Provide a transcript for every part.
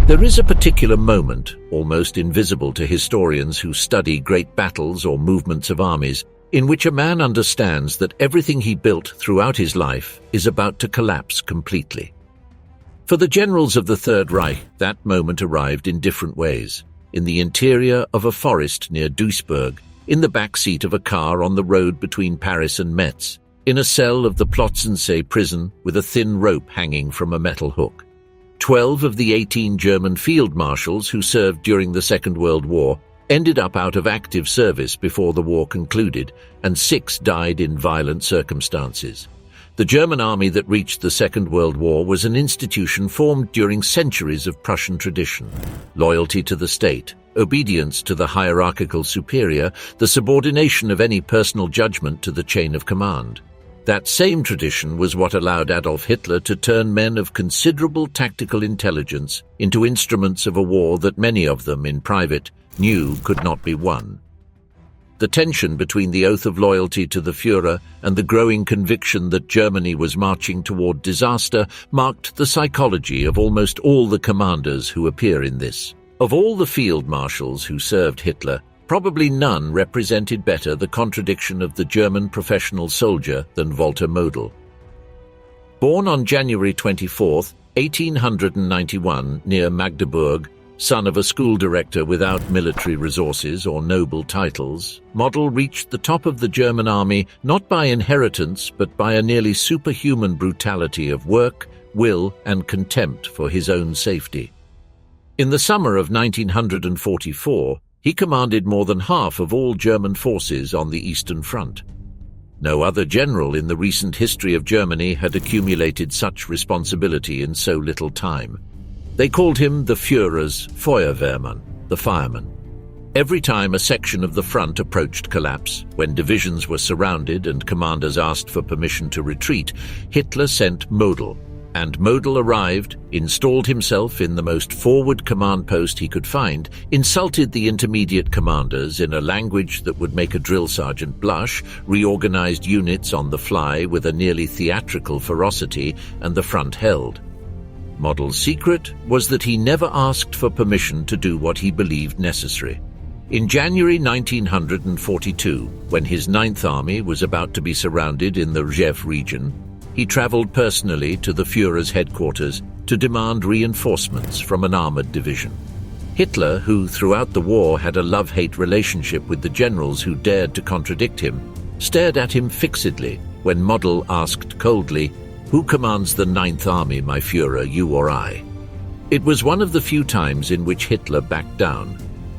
There is a particular moment, almost invisible to historians who study great battles or movements of armies, in which a man understands that everything he built throughout his life is about to collapse completely. For the generals of the Third Reich, that moment arrived in different ways. In the interior of a forest near Duisburg, in the back seat of a car on the road between Paris and Metz, in a cell of the Plotzensee prison with a thin rope hanging from a metal hook. 12 of the 18 German field marshals who served during the Second World War ended up out of active service before the war concluded, and 6 died in violent circumstances. The German army that reached the Second World War was an institution formed during centuries of Prussian tradition. Loyalty to the state, obedience to the hierarchical superior, the subordination of any personal judgment to the chain of command. That same tradition was what allowed Adolf Hitler to turn men of considerable tactical intelligence into instruments of a war that many of them, in private, knew could not be won. The tension between the oath of loyalty to the Führer and the growing conviction that Germany was marching toward disaster marked the psychology of almost all the commanders who appear in this. Of all the field marshals who served Hitler, probably none represented better the contradiction of the German professional soldier than Walter Jodl. Born on January 24, 1891, near Magdeburg, son of a school director without military resources or noble titles, Jodl reached the top of the German army not by inheritance but by a nearly superhuman brutality of work, will, and contempt for his own safety. In the summer of 1944, he commanded more than half of all German forces on the Eastern Front. No other general in the recent history of Germany had accumulated such responsibility in so little time. They called him the Führer's Feuerwehrmann, the fireman. Every time a section of the front approached collapse, when divisions were surrounded and commanders asked for permission to retreat, Hitler sent Jodl. And Jodl arrived, installed himself in the most forward command post he could find, insulted the intermediate commanders in a language that would make a drill sergeant blush, reorganized units on the fly with a nearly theatrical ferocity, and the front held. Jodl's secret was that he never asked for permission to do what he believed necessary. In January 1942, when his Ninth Army was about to be surrounded in the Rjev region, he traveled personally to the Führer's headquarters to demand reinforcements from an armored division. Hitler, who throughout the war had a love-hate relationship with the generals who dared to contradict him, stared at him fixedly when Jodl asked coldly, "Who commands the Ninth Army, my Führer, you or I?" It was one of the few times in which Hitler backed down.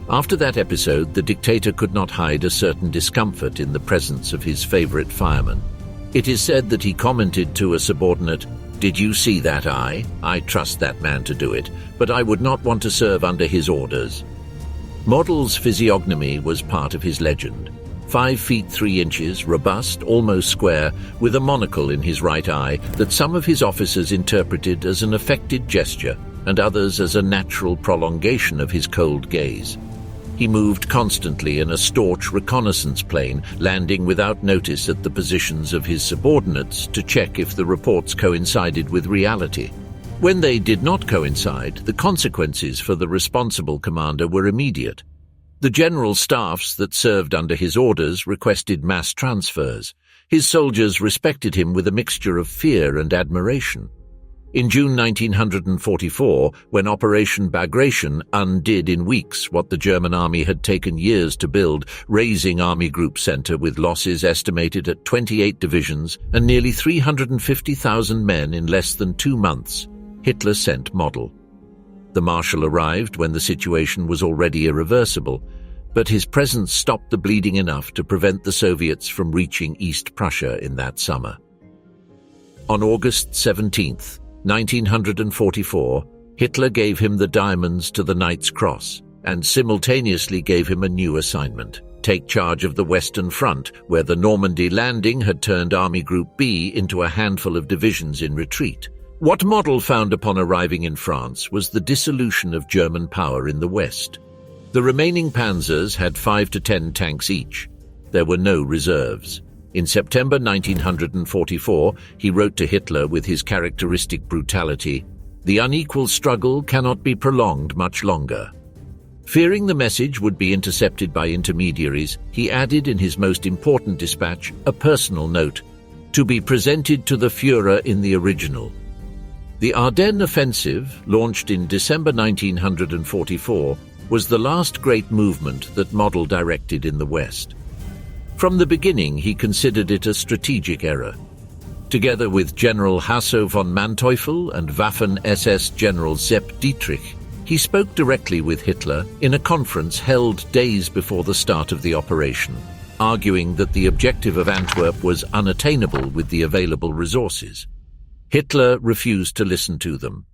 After that episode, the dictator could not hide a certain discomfort in the presence of his favorite fireman. It is said that he commented to a subordinate, "Did you see that eye? I trust that man to do it, but I would not want to serve under his orders." Jodl's physiognomy was part of his legend. 5 feet 3 inches, robust, almost square, with a monocle in his right eye that some of his officers interpreted as an affected gesture and others as a natural prolongation of his cold gaze. He moved constantly in a staunch reconnaissance plane, landing without notice at the positions of his subordinates to check if the reports coincided with reality. When they did not coincide, the consequences for the responsible commander were immediate. The general staffs that served under his orders requested mass transfers. His soldiers respected him with a mixture of fear and admiration. In June 1944, when Operation Bagration undid in weeks what the German army had taken years to build, razing Army Group Center with losses estimated at 28 divisions and nearly 350,000 men in less than 2 months, Hitler sent Jodl. The marshal arrived when the situation was already irreversible, but his presence stopped the bleeding enough to prevent the Soviets from reaching East Prussia in that summer. On August 17th, 1944, Hitler gave him the diamonds to the Knight's Cross and simultaneously gave him a new assignment: take charge of the Western Front, where the Normandy landing had turned Army Group B into a handful of divisions in retreat. What Jodl found upon arriving in France was the dissolution of German power in the West. The remaining panzers had 5 to 10 tanks each. There were no reserves. In September 1944, he wrote to Hitler with his characteristic brutality, The unequal struggle cannot be prolonged much longer. Fearing the message would be intercepted by intermediaries, he added in his most important dispatch a personal note, to be presented to the Führer in the original. The Ardennes offensive, launched in December 1944, was the last great movement that Jodl directed in the West. From the beginning, he considered it a strategic error. Together with General Hasso von Manteuffel and Waffen-SS General Sepp Dietrich, he spoke directly with Hitler in a conference held days before the start of the operation, arguing that the objective of Antwerp was unattainable with the available resources. Hitler refused to listen to them.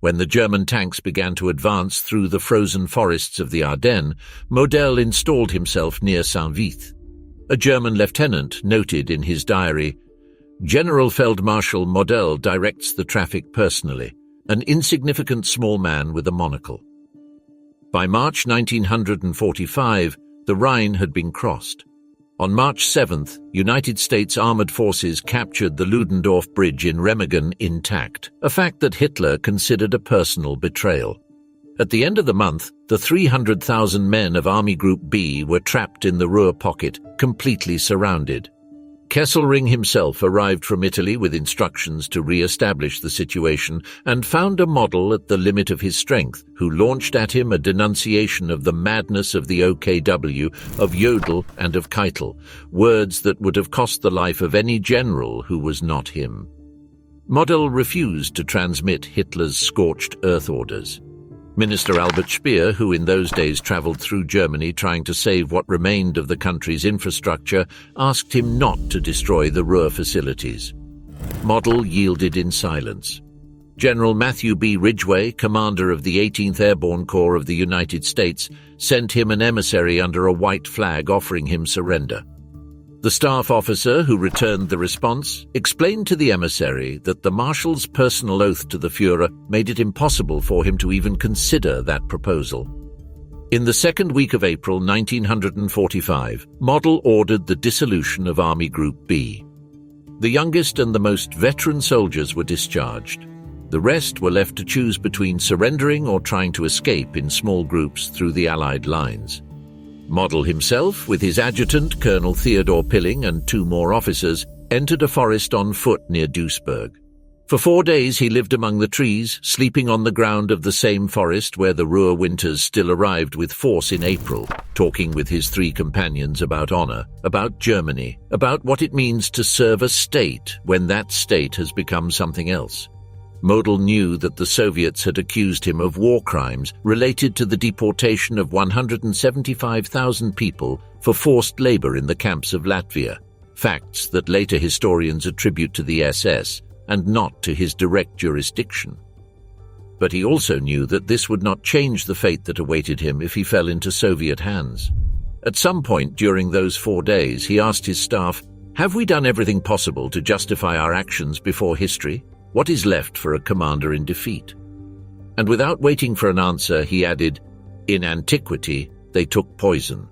When the German tanks began to advance through the frozen forests of the Ardennes, Model installed himself near Saint-Vith. A German lieutenant noted in his diary, "General Feldmarschall Model directs the traffic personally, an insignificant small man with a monocle." By March 1945, the Rhine had been crossed. On March 7th, United States armored forces captured the Ludendorff Bridge in Remagen intact, a fact that Hitler considered a personal betrayal. At the end of the month, the 300,000 men of Army Group B were trapped in the Ruhr pocket, completely surrounded. Kesselring himself arrived from Italy with instructions to re-establish the situation and found a model at the limit of his strength, who launched at him a denunciation of the madness of the OKW, of Jodl and of Keitel, words that would have cost the life of any general who was not him. Model refused to transmit Hitler's scorched earth orders. Minister Albert Speer, who in those days travelled through Germany trying to save what remained of the country's infrastructure, asked him not to destroy the Ruhr facilities. Model yielded in silence. General Matthew B. Ridgway, commander of the 18th Airborne Corps of the United States, sent him an emissary under a white flag offering him surrender. The staff officer who returned the response explained to the emissary that the Marshal's personal oath to the Führer made it impossible for him to even consider that proposal. In the second week of April 1945, Model ordered the dissolution of Army Group B. The youngest and the most veteran soldiers were discharged. The rest were left to choose between surrendering or trying to escape in small groups through the Allied lines. Model himself, with his adjutant, Colonel Theodor Pilling, and 2 more officers, entered a forest on foot near Duisburg. For 4 days he lived among the trees, sleeping on the ground of the same forest where the Ruhr winters still arrived with force in April, talking with his 3 companions about honor, about Germany, about what it means to serve a state when that state has become something else. Model knew that the Soviets had accused him of war crimes related to the deportation of 175,000 people for forced labor in the camps of Latvia, facts that later historians attribute to the SS and not to his direct jurisdiction. But he also knew that this would not change the fate that awaited him if he fell into Soviet hands. At some point during those 4 days, he asked his staff, "Have we done everything possible to justify our actions before history? What is left for a commander in defeat?" And without waiting for an answer, he added, "In antiquity, they took poison."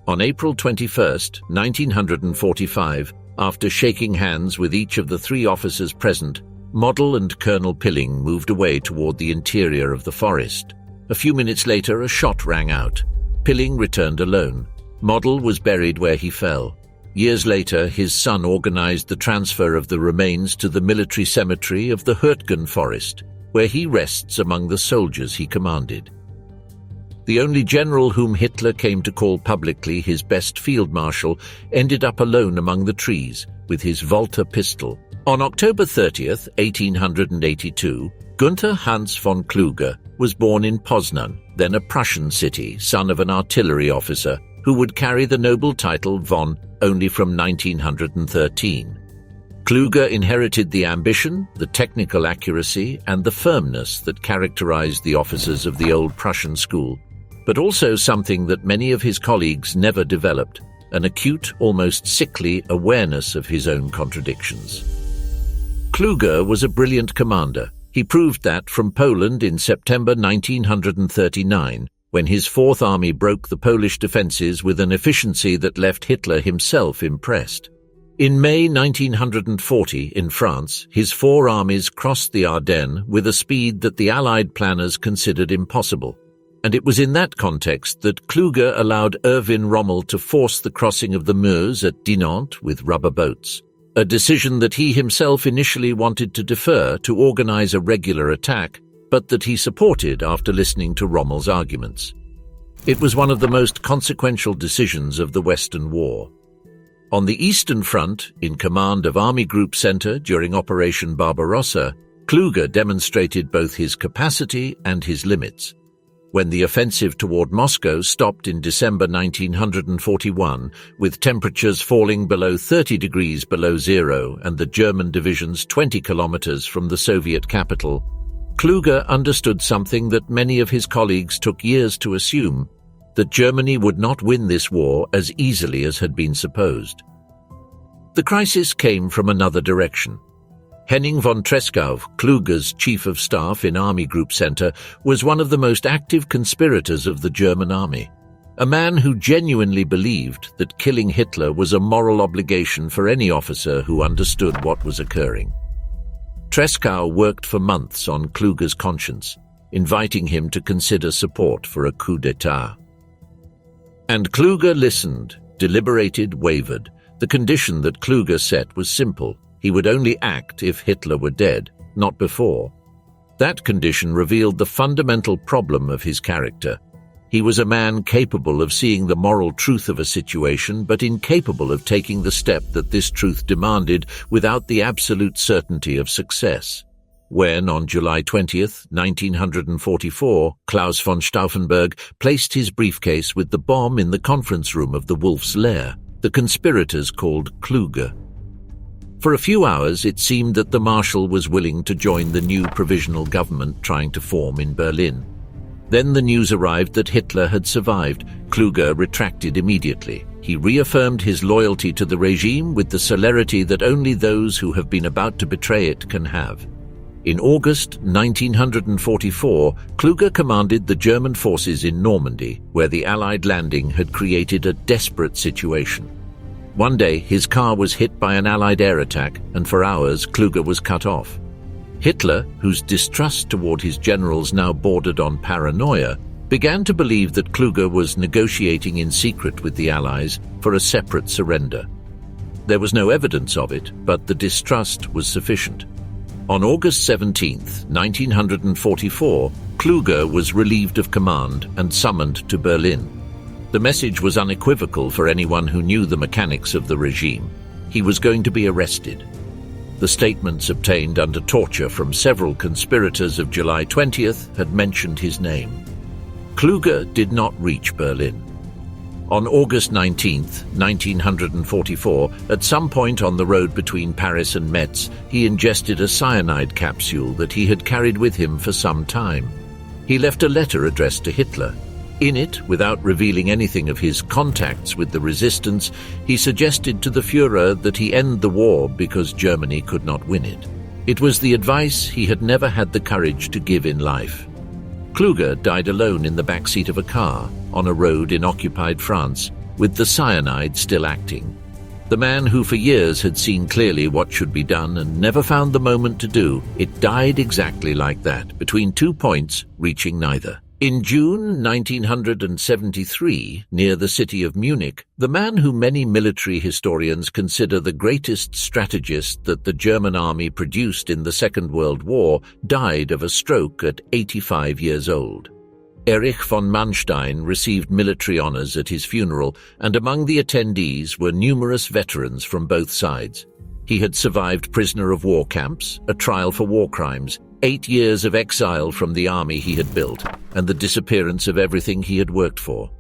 On April 21, 1945, after shaking hands with each of the 3 officers present, Model and Colonel Pilling moved away toward the interior of the forest. A few minutes later, a shot rang out. Pilling returned alone. Model was buried where he fell. Years later, his son organized the transfer of the remains to the military cemetery of the Hürtgen forest, where he rests among the soldiers he commanded. The only general whom Hitler came to call publicly his best field marshal ended up alone among the trees with his Walther pistol. On October 30th, 1882, Gunther Hans von Kluge was born in Poznan, then a Prussian city, son of an artillery officer, who would carry the noble title von only from 1913. Kluge inherited the ambition, the technical accuracy, and the firmness that characterized the officers of the old Prussian school, but also something that many of his colleagues never developed, an acute, almost sickly awareness of his own contradictions. Kluge was a brilliant commander. He proved that from Poland in September 1939, when his Fourth Army broke the Polish defenses with an efficiency that left Hitler himself impressed. In May 1940, in France, his four armies crossed the Ardennes with a speed that the Allied planners considered impossible. And it was in that context that Kluge allowed Erwin Rommel to force the crossing of the Meuse at Dinant with rubber boats, a decision that he himself initially wanted to defer to organize a regular attack, but that he supported after listening to Rommel's arguments. It was one of the most consequential decisions of the Western War. On the Eastern Front, in command of Army Group Center during Operation Barbarossa, Kluge demonstrated both his capacity and his limits. When the offensive toward Moscow stopped in December 1941, with temperatures falling below 30 degrees below zero and the German divisions 20 kilometers from the Soviet capital, Kluge understood something that many of his colleagues took years to assume, that Germany would not win this war as easily as had been supposed. The crisis came from another direction. Henning von Tresckow, Kluge's chief of staff in Army Group Center, was one of the most active conspirators of the German army, a man who genuinely believed that killing Hitler was a moral obligation for any officer who understood what was occurring. Tresckow worked for months on Kluge's conscience, inviting him to consider support for a coup d'etat. And Kluge listened, deliberated, wavered. The condition that Kluge set was simple. He would only act if Hitler were dead, not before. That condition revealed the fundamental problem of his character. He was a man capable of seeing the moral truth of a situation, but incapable of taking the step that this truth demanded without the absolute certainty of success. When, on July 20th, 1944, Klaus von Stauffenberg placed his briefcase with the bomb in the conference room of the Wolf's Lair, the conspirators called Kluge. For a few hours, it seemed that the Marshal was willing to join the new provisional government trying to form in Berlin. Then the news arrived that Hitler had survived. Kluge retracted immediately. He reaffirmed his loyalty to the regime with the celerity that only those who have been about to betray it can have. In August 1944, Kluge commanded the German forces in Normandy, where the Allied landing had created a desperate situation. One day, his car was hit by an Allied air attack, and for hours, Kluge was cut off. Hitler, whose distrust toward his generals now bordered on paranoia, began to believe that Kluge was negotiating in secret with the Allies for a separate surrender. There was no evidence of it, but the distrust was sufficient. On August 17, 1944, Kluge was relieved of command and summoned to Berlin. The message was unequivocal for anyone who knew the mechanics of the regime. He was going to be arrested. The statements obtained under torture from several conspirators of July 20th had mentioned his name. Kluge did not reach Berlin. On August 19, 1944, at some point on the road between Paris and Metz, he ingested a cyanide capsule that he had carried with him for some time. He left a letter addressed to Hitler. In it, without revealing anything of his contacts with the resistance, he suggested to the Führer that he end the war because Germany could not win it. It was the advice he had never had the courage to give in life. Kluge died alone in the backseat of a car on a road in occupied France, with the cyanide still acting. The man who for years had seen clearly what should be done and never found the moment to do, it died exactly like that, between 2 points, reaching neither. In June 1973, near the city of Munich, the man who many military historians consider the greatest strategist that the German army produced in the Second World War died of a stroke at 85 years old. Erich von Manstein received military honors at his funeral, and among the attendees were numerous veterans from both sides. He had survived prisoner of war camps, a trial for war crimes, 8 years of exile from the army he had built, and the disappearance of everything he had worked for.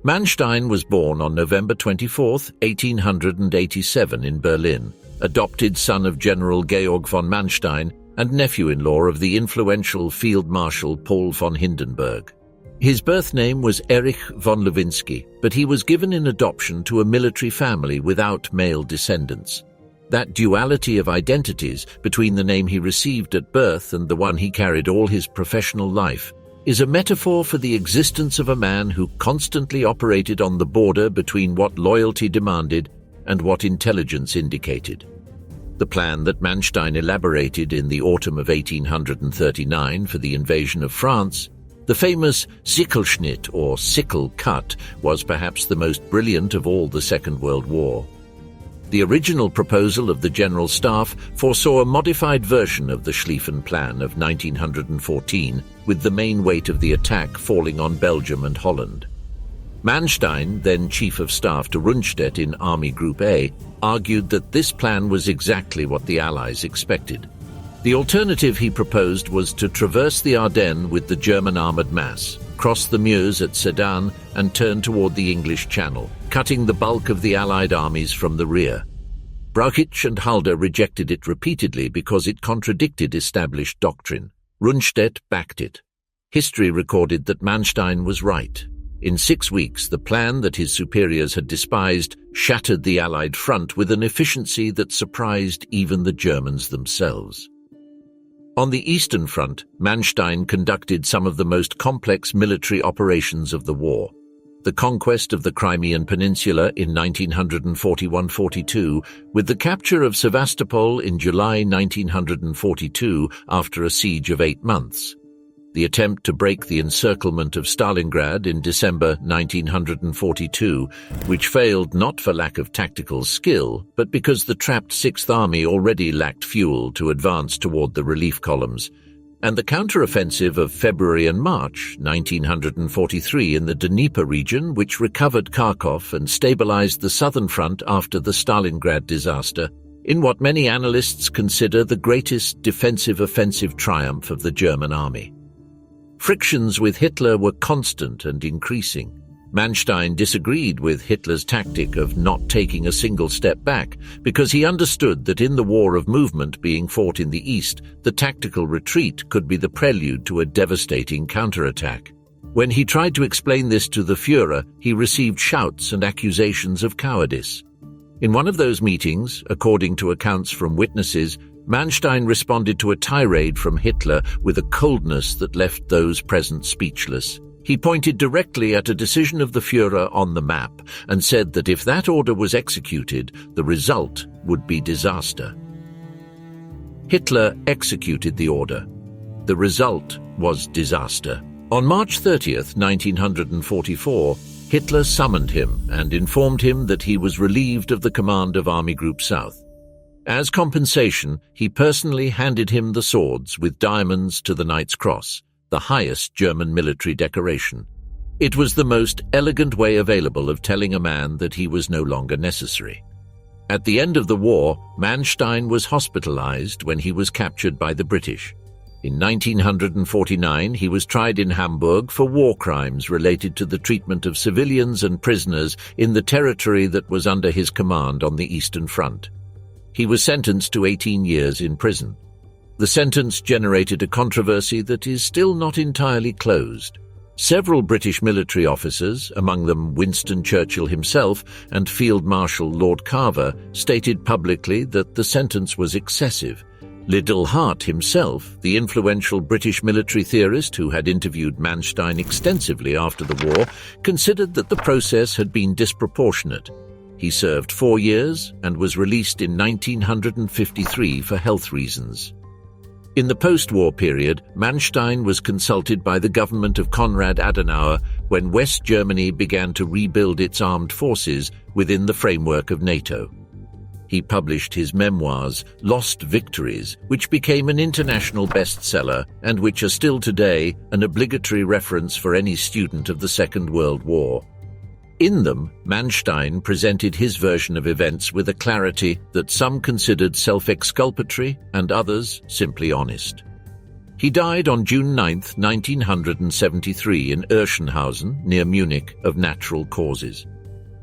Manstein was born on November 24, 1887 in Berlin, adopted son of General Georg von Manstein and nephew-in-law of the influential Field Marshal Paul von Hindenburg. His birth name was Erich von Lewinsky, but he was given in adoption to a military family without male descendants. That duality of identities between the name he received at birth and the one he carried all his professional life is a metaphor for the existence of a man who constantly operated on the border between what loyalty demanded and what intelligence indicated. The plan that Manstein elaborated in the autumn of 1839 for the invasion of France, the famous Sichelschnitt or sickle cut, was perhaps the most brilliant of all the Second World War. The original proposal of the General Staff foresaw a modified version of the Schlieffen Plan of 1914, with the main weight of the attack falling on Belgium and Holland. Manstein, then Chief of Staff to Rundstedt in Army Group A, argued that this plan was exactly what the Allies expected. The alternative he proposed was to traverse the Ardennes with the German armoured mass, cross the Meuse at Sedan and turn toward the English Channel, cutting the bulk of the Allied armies from the rear. Brauchitsch and Halder rejected it repeatedly because it contradicted established doctrine. Rundstedt backed it. History recorded that Manstein was right. In 6 weeks, the plan that his superiors had despised shattered the Allied front with an efficiency that surprised even the Germans themselves. On the Eastern Front, Manstein conducted some of the most complex military operations of the war. The conquest of the Crimean Peninsula in 1941–42, with the capture of Sevastopol in July 1942 after a siege of 8 months. The attempt to break the encirclement of Stalingrad in December 1942, which failed not for lack of tactical skill, but because the trapped Sixth Army already lacked fuel to advance toward the relief columns, and the counter-offensive of February and March 1943 in the Dnieper region, which recovered Kharkov and stabilized the southern front after the Stalingrad disaster, in what many analysts consider the greatest defensive offensive triumph of the German army. Frictions with Hitler were constant and increasing. Manstein disagreed with Hitler's tactic of not taking a single step back because he understood that in the war of movement being fought in the East, the tactical retreat could be the prelude to a devastating counterattack. When he tried to explain this to the Führer, he received shouts and accusations of cowardice. In one of those meetings, according to accounts from witnesses, Manstein responded to a tirade from Hitler with a coldness that left those present speechless. He pointed directly at a decision of the Führer on the map and said that if that order was executed, the result would be disaster. Hitler executed the order. The result was disaster. On March 30th, 1944, Hitler summoned him and informed him that he was relieved of the command of Army Group South. As compensation, he personally handed him the swords with diamonds to the Knight's Cross, the highest German military decoration. It was the most elegant way available of telling a man that he was no longer necessary. At the end of the war, Manstein was hospitalized when he was captured by the British. In 1949, he was tried in Hamburg for war crimes related to the treatment of civilians and prisoners in the territory that was under his command on the Eastern Front. He was sentenced to 18 years in prison. The sentence generated a controversy that is still not entirely closed. Several British military officers, among them Winston Churchill himself and Field Marshal Lord Carver, stated publicly that the sentence was excessive. Liddell Hart himself, the influential British military theorist who had interviewed Manstein extensively after the war, considered that the process had been disproportionate. He served 4 years and was released in 1953 for health reasons. In the post-war period, Manstein was consulted by the government of Konrad Adenauer when West Germany began to rebuild its armed forces within the framework of NATO. He published his memoirs, Lost Victories, which became an international bestseller and which are still today an obligatory reference for any student of the Second World War. In them, Manstein presented his version of events with a clarity that some considered self-exculpatory and others simply honest. He died on June 9, 1973 in Irschenhausen, near Munich, of natural causes.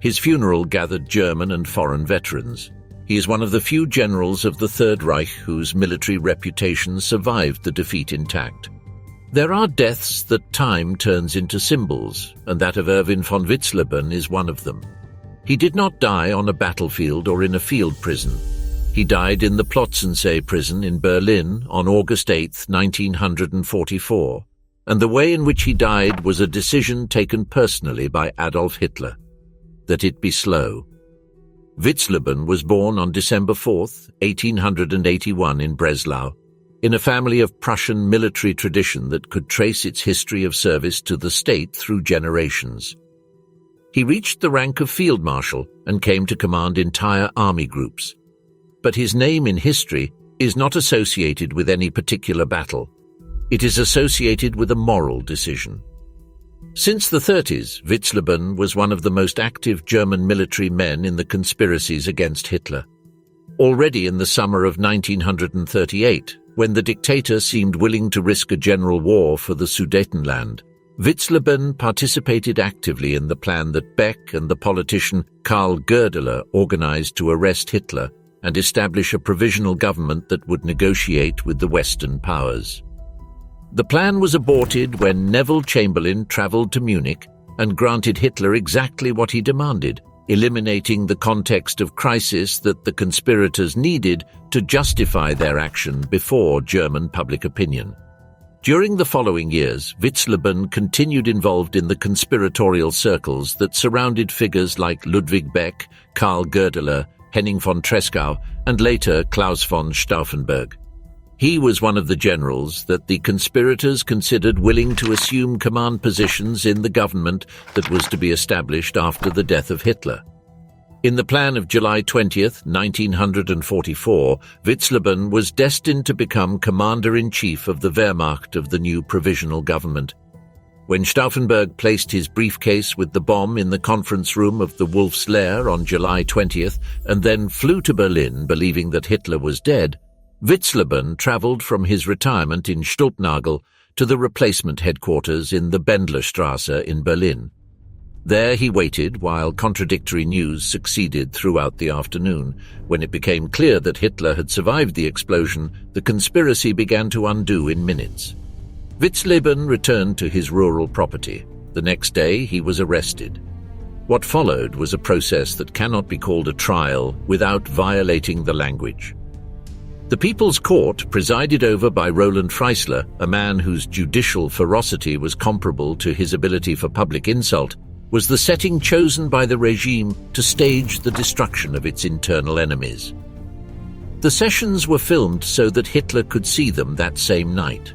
His funeral gathered German and foreign veterans. He is one of the few generals of the Third Reich whose military reputation survived the defeat intact. There are deaths that time turns into symbols, and that of Erwin von Witzleben is one of them. He did not die on a battlefield or in a field prison. He died in the Plotzensee prison in Berlin on August 8, 1944, and the way in which he died was a decision taken personally by Adolf Hitler. That it be slow. Witzleben was born on December 4, 1881 in Breslau, in a family of Prussian military tradition that could trace its history of service to the state through generations. He reached the rank of field marshal and came to command entire army groups. But his name in history is not associated with any particular battle. It is associated with a moral decision. Since the 30s, Witzleben was one of the most active German military men in the conspiracies against Hitler. Already in the summer of 1938, when the dictator seemed willing to risk a general war for the Sudetenland, Witzleben participated actively in the plan that Beck and the politician Karl Jodl organized to arrest Hitler and establish a provisional government that would negotiate with the Western powers. The plan was aborted when Neville Chamberlain traveled to Munich and granted Hitler exactly what he demanded, eliminating the context of crisis that the conspirators needed to justify their action before German public opinion. During the following years, Witzleben continued involved in the conspiratorial circles that surrounded figures like Ludwig Beck, Karl Jodl, Henning von Tresckow, and later Klaus von Stauffenberg. He was one of the generals that the conspirators considered willing to assume command positions in the government that was to be established after the death of Hitler. In the plan of July 20, 1944, Witzleben was destined to become commander-in-chief of the Wehrmacht of the new provisional government. When Stauffenberg placed his briefcase with the bomb in the conference room of the Wolf's Lair on July 20th and then flew to Berlin believing that Hitler was dead, Witzleben traveled from his retirement in Stulpnagel to the replacement headquarters in the Bendlerstrasse in Berlin. There he waited while contradictory news succeeded throughout the afternoon. When it became clear that Hitler had survived the explosion, the conspiracy began to undo in minutes. Witzleben returned to his rural property. The next day he was arrested. What followed was a process that cannot be called a trial without violating the language. The People's Court, presided over by Roland Freisler, a man whose judicial ferocity was comparable to his ability for public insult, was the setting chosen by the regime to stage the destruction of its internal enemies. The sessions were filmed so that Hitler could see them that same night.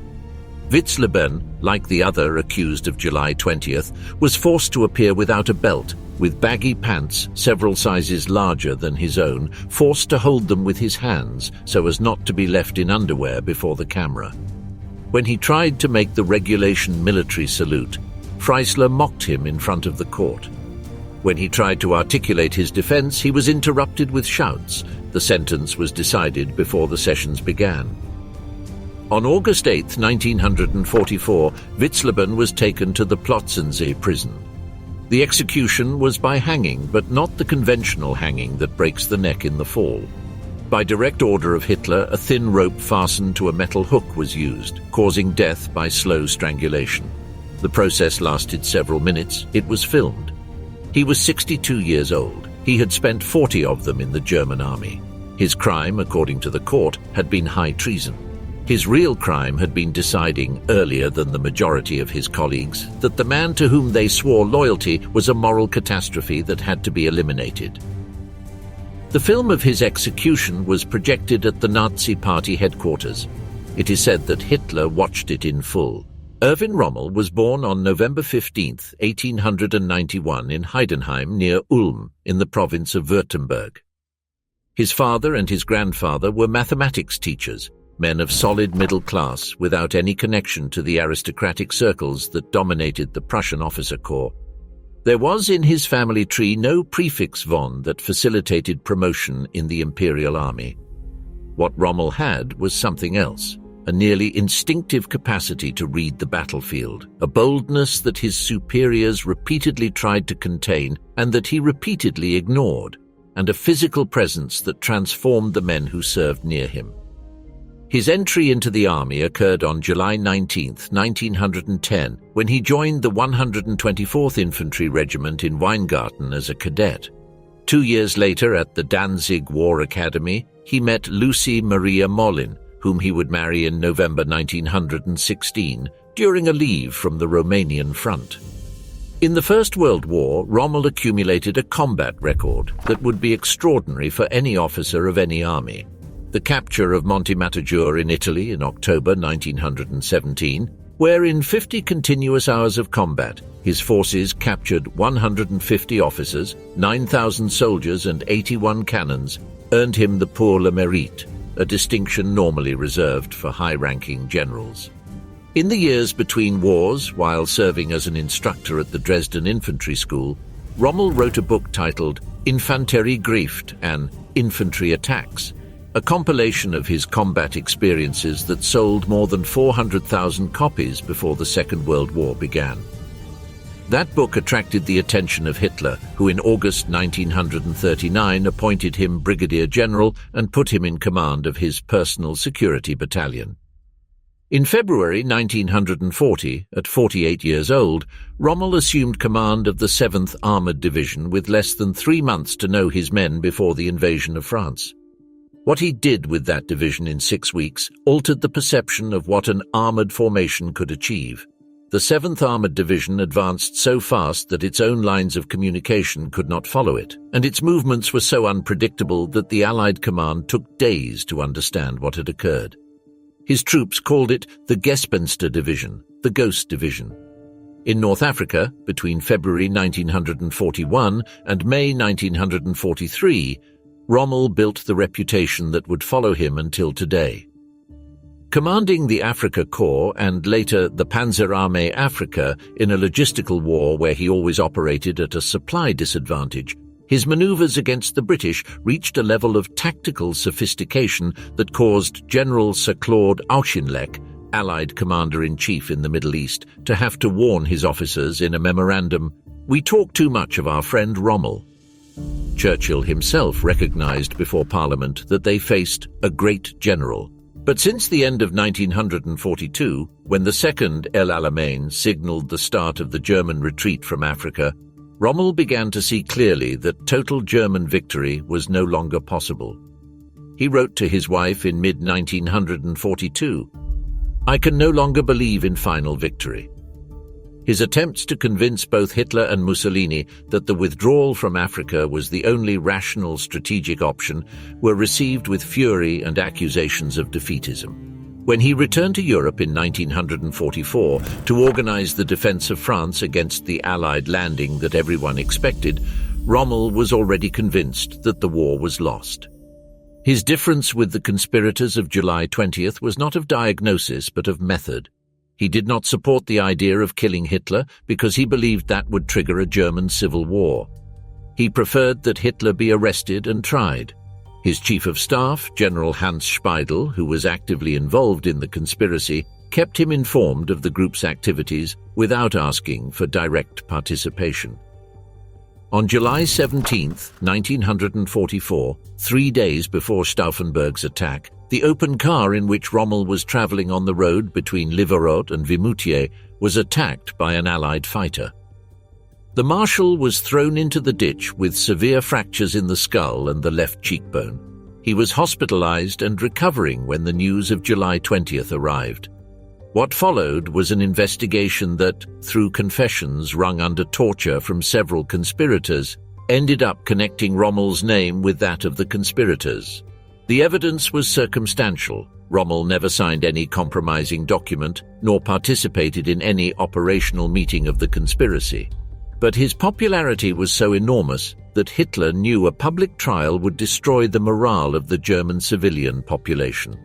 Witzleben, like the other accused of July 20th, was forced to appear without a belt, with baggy pants several sizes larger than his own, forced to hold them with his hands so as not to be left in underwear before the camera. When he tried to make the regulation military salute, Freisler mocked him in front of the court. When he tried to articulate his defense, he was interrupted with shouts. The sentence was decided before the sessions began. On August 8, 1944, Witzleben was taken to the Plotzensee prison. The execution was by hanging, but not the conventional hanging that breaks the neck in the fall. By direct order of Hitler, a thin rope fastened to a metal hook was used, causing death by slow strangulation. The process lasted several minutes. It was filmed. He was 62 years old. He had spent 40 of them in the German army. His crime, according to the court, had been high treason. His real crime had been deciding, earlier than the majority of his colleagues, that the man to whom they swore loyalty was a moral catastrophe that had to be eliminated. The film of his execution was projected at the Nazi Party headquarters. It is said that Hitler watched it in full. Erwin Rommel was born on November 15, 1891 in Heidenheim near Ulm in the province of Württemberg. His father and his grandfather were mathematics teachers, men of solid middle class without any connection to the aristocratic circles that dominated the Prussian officer corps. There was in his family tree no prefix von that facilitated promotion in the imperial army. What Rommel had was something else, a nearly instinctive capacity to read the battlefield, a boldness that his superiors repeatedly tried to contain and that he repeatedly ignored, and a physical presence that transformed the men who served near him. His entry into the army occurred on July 19, 1910, when he joined the 124th Infantry Regiment in Weingarten as a cadet. 2 years later, at the Danzig War Academy, he met Lucy Maria Mollin, whom he would marry in November 1916, during a leave from the Romanian front. In the First World War, Rommel accumulated a combat record that would be extraordinary for any officer of any army. The capture of Monte Matajur in Italy in October 1917, where in 50 continuous hours of combat, his forces captured 150 officers, 9,000 soldiers and 81 cannons, earned him the Pour le Mérite, a distinction normally reserved for high-ranking generals. In the years between wars, while serving as an instructor at the Dresden Infantry School, Rommel wrote a book titled Infanterie greift and Infantry Attacks, a compilation of his combat experiences that sold more than 400,000 copies before the Second World War began. That book attracted the attention of Hitler, who in August 1939 appointed him brigadier general and put him in command of his personal security battalion. In February 1940, at 48 years old, Rommel assumed command of the 7th Armoured Division with less than 3 months to know his men before the invasion of France. What he did with that division in 6 weeks altered the perception of what an armoured formation could achieve. The 7th Armoured Division advanced so fast that its own lines of communication could not follow it, and its movements were so unpredictable that the Allied command took days to understand what had occurred. His troops called it the Gespenster Division, the Ghost Division. In North Africa, between February 1941 and May 1943, Rommel built the reputation that would follow him until today. Commanding the Afrika Korps and later the Panzerarmee Afrika in a logistical war where he always operated at a supply disadvantage, his maneuvers against the British reached a level of tactical sophistication that caused General Sir Claude Auchinleck, Allied Commander-in-Chief in the Middle East, to have to warn his officers in a memorandum, "We talk too much of our friend Rommel." Churchill himself recognized before Parliament that they faced a great general. But since the end of 1942, when the Second El Alamein signaled the start of the German retreat from Africa, Rommel began to see clearly that total German victory was no longer possible. He wrote to his wife in mid-1942, "I can no longer believe in final victory." His attempts to convince both Hitler and Mussolini that the withdrawal from Africa was the only rational strategic option were received with fury and accusations of defeatism. When he returned to Europe in 1944 to organize the defense of France against the Allied landing that everyone expected, Rommel was already convinced that the war was lost. His difference with the conspirators of July 20th was not of diagnosis but of method. He did not support the idea of killing Hitler because he believed that would trigger a German civil war. He preferred that Hitler be arrested and tried. His chief of staff, General Hans Speidel, who was actively involved in the conspiracy, kept him informed of the group's activities without asking for direct participation. On July 17, 1944, 3 days before Stauffenberg's attack, the open car in which Rommel was traveling on the road between Liverode and Vimoutiers was attacked by an Allied fighter. The Marshal was thrown into the ditch with severe fractures in the skull and the left cheekbone. He was hospitalized and recovering when the news of July 20th arrived. What followed was an investigation that, through confessions wrung under torture from several conspirators, ended up connecting Rommel's name with that of the conspirators. The evidence was circumstantial. Rommel never signed any compromising document, nor participated in any operational meeting of the conspiracy. But his popularity was so enormous that Hitler knew a public trial would destroy the morale of the German civilian population.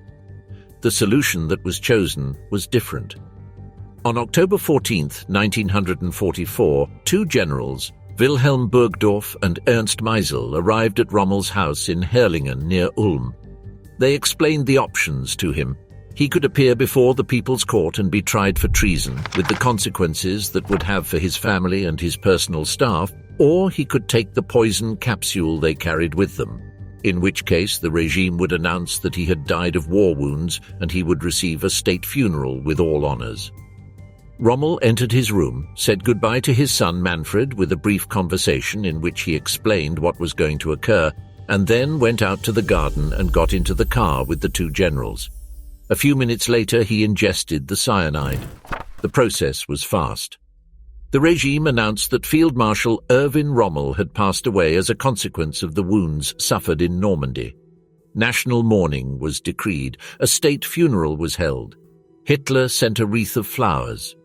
The solution that was chosen was different. On October 14, 1944, 2 generals, Wilhelm Burgdorf and Ernst Meisel, arrived at Rommel's house in Herrlingen near Ulm. They explained the options to him. He could appear before the People's Court and be tried for treason, with the consequences that would have for his family and his personal staff, or he could take the poison capsule they carried with them, in which case the regime would announce that he had died of war wounds and he would receive a state funeral with all honors. Rommel entered his room, said goodbye to his son Manfred with a brief conversation in which he explained what was going to occur, and then went out to the garden and got into the car with the 2 generals. A few minutes later he ingested the cyanide. The process was fast. The regime announced that Field Marshal Erwin Rommel had passed away as a consequence of the wounds suffered in Normandy. National mourning was decreed. A state funeral was held. Hitler sent a wreath of flowers.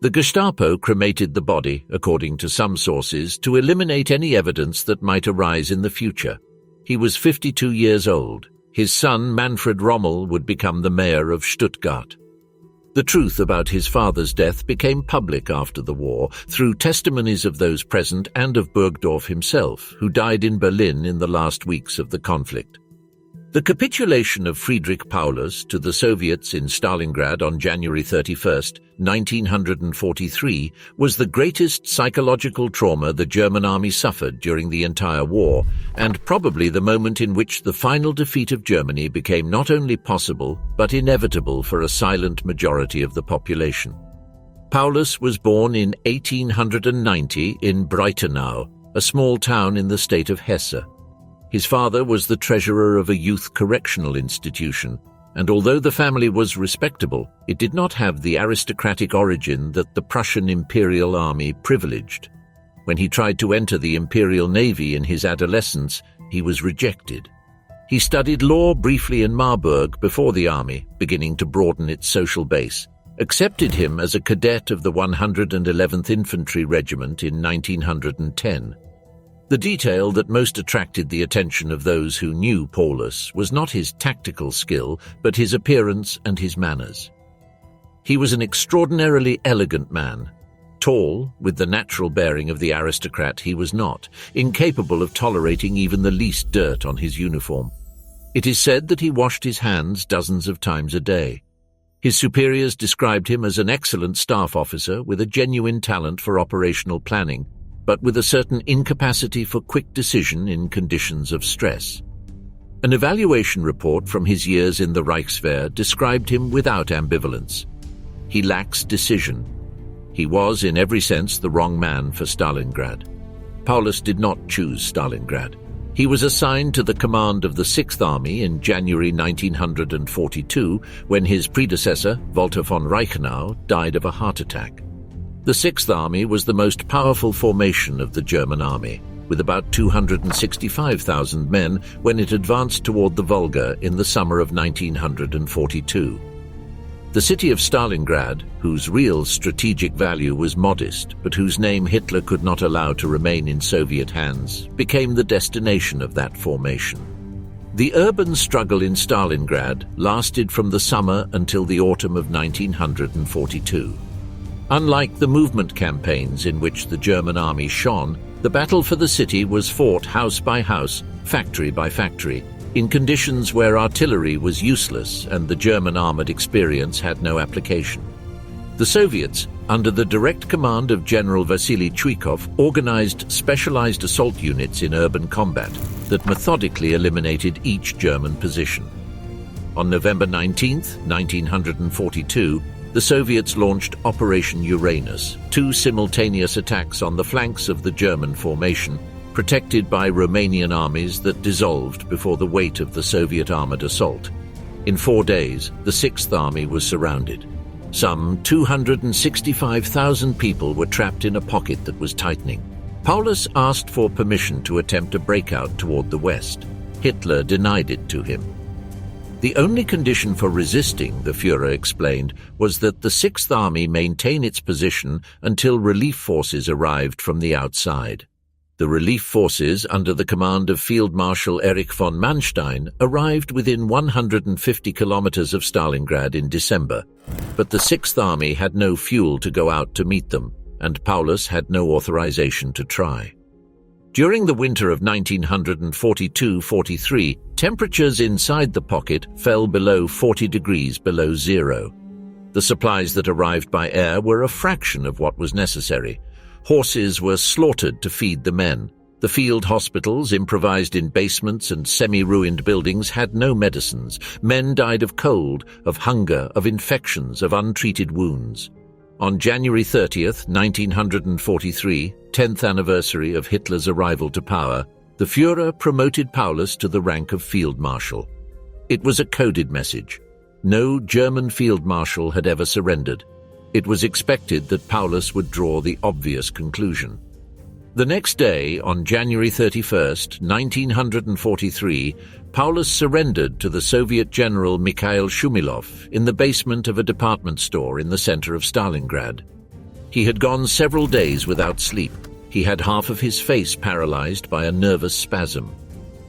The Gestapo cremated the body, according to some sources, to eliminate any evidence that might arise in the future. He was 52 years old. His son, Manfred Rommel, would become the mayor of Stuttgart. The truth about his father's death became public after the war through testimonies of those present and of Burgdorf himself, who died in Berlin in the last weeks of the conflict. The capitulation of Friedrich Paulus to the Soviets in Stalingrad on January 31, 1943, was the greatest psychological trauma the German army suffered during the entire war, and probably the moment in which the final defeat of Germany became not only possible, but inevitable for a silent majority of the population. Paulus was born in 1890 in Breitenau, a small town in the state of Hesse. His father was the treasurer of a youth correctional institution, and although the family was respectable, it did not have the aristocratic origin that the Prussian Imperial Army privileged. When he tried to enter the Imperial Navy in his adolescence, he was rejected. He studied law briefly in Marburg before the army, beginning to broaden its social base, accepted him as a cadet of the 111th Infantry Regiment in 1910. The detail that most attracted the attention of those who knew Paulus was not his tactical skill, but his appearance and his manners. He was an extraordinarily elegant man. Tall, with the natural bearing of the aristocrat, he was not, incapable of tolerating even the least dirt on his uniform. It is said that he washed his hands dozens of times a day. His superiors described him as an excellent staff officer with a genuine talent for operational planning, but with a certain incapacity for quick decision in conditions of stress. An evaluation report from his years in the Reichswehr described him without ambivalence. He lacks decision. He was, in every sense, the wrong man for Stalingrad. Paulus did not choose Stalingrad. He was assigned to the command of the Sixth Army in January 1942, when his predecessor, Walter von Reichenau, died of a heart attack. The Sixth Army was the most powerful formation of the German army, with about 265,000 men when it advanced toward the Volga in the summer of 1942. The city of Stalingrad, whose real strategic value was modest, but whose name Hitler could not allow to remain in Soviet hands, became the destination of that formation. The urban struggle in Stalingrad lasted from the summer until the autumn of 1942. Unlike the movement campaigns in which the German army shone, the battle for the city was fought house by house, factory by factory, in conditions where artillery was useless and the German armored experience had no application. The Soviets, under the direct command of General Vasily Chuikov, organized specialized assault units in urban combat that methodically eliminated each German position. On November 19, 1942, the Soviets launched Operation Uranus, 2 simultaneous attacks on the flanks of the German formation, protected by Romanian armies that dissolved before the weight of the Soviet armored assault. In 4 days, the Sixth Army was surrounded. Some 265,000 people were trapped in a pocket that was tightening. Paulus asked for permission to attempt a breakout toward the west. Hitler denied it to him. The only condition for resisting, the Führer explained, was that the Sixth Army maintain its position until relief forces arrived from the outside. The relief forces, under the command of Field Marshal Erich von Manstein, arrived within 150 kilometers of Stalingrad in December, but the Sixth Army had no fuel to go out to meet them, and Paulus had no authorization to try. During the winter of 1942-43, temperatures inside the pocket fell below 40 degrees below zero. The supplies that arrived by air were a fraction of what was necessary. Horses were slaughtered to feed the men. The field hospitals, improvised in basements and semi-ruined buildings, had no medicines. Men died of cold, of hunger, of infections, of untreated wounds. On January 30th, 1943, 10th anniversary of Hitler's arrival to power, the Führer promoted Paulus to the rank of Field Marshal. It was a coded message. No German Field Marshal had ever surrendered. It was expected that Paulus would draw the obvious conclusion. The next day, on January 31st, 1943, Paulus surrendered to the Soviet General Mikhail Shumilov in the basement of a department store in the center of Stalingrad. He had gone several days without sleep. He had half of his face paralyzed by a nervous spasm.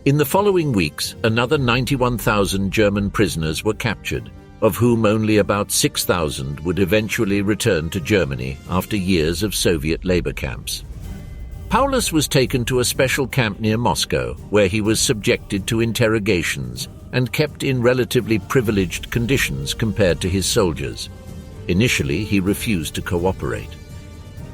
In the following weeks, another 91,000 German prisoners were captured, of whom only about 6,000 would eventually return to Germany after years of Soviet labor camps. Paulus was taken to a special camp near Moscow, where he was subjected to interrogations and kept in relatively privileged conditions compared to his soldiers. Initially, he refused to cooperate.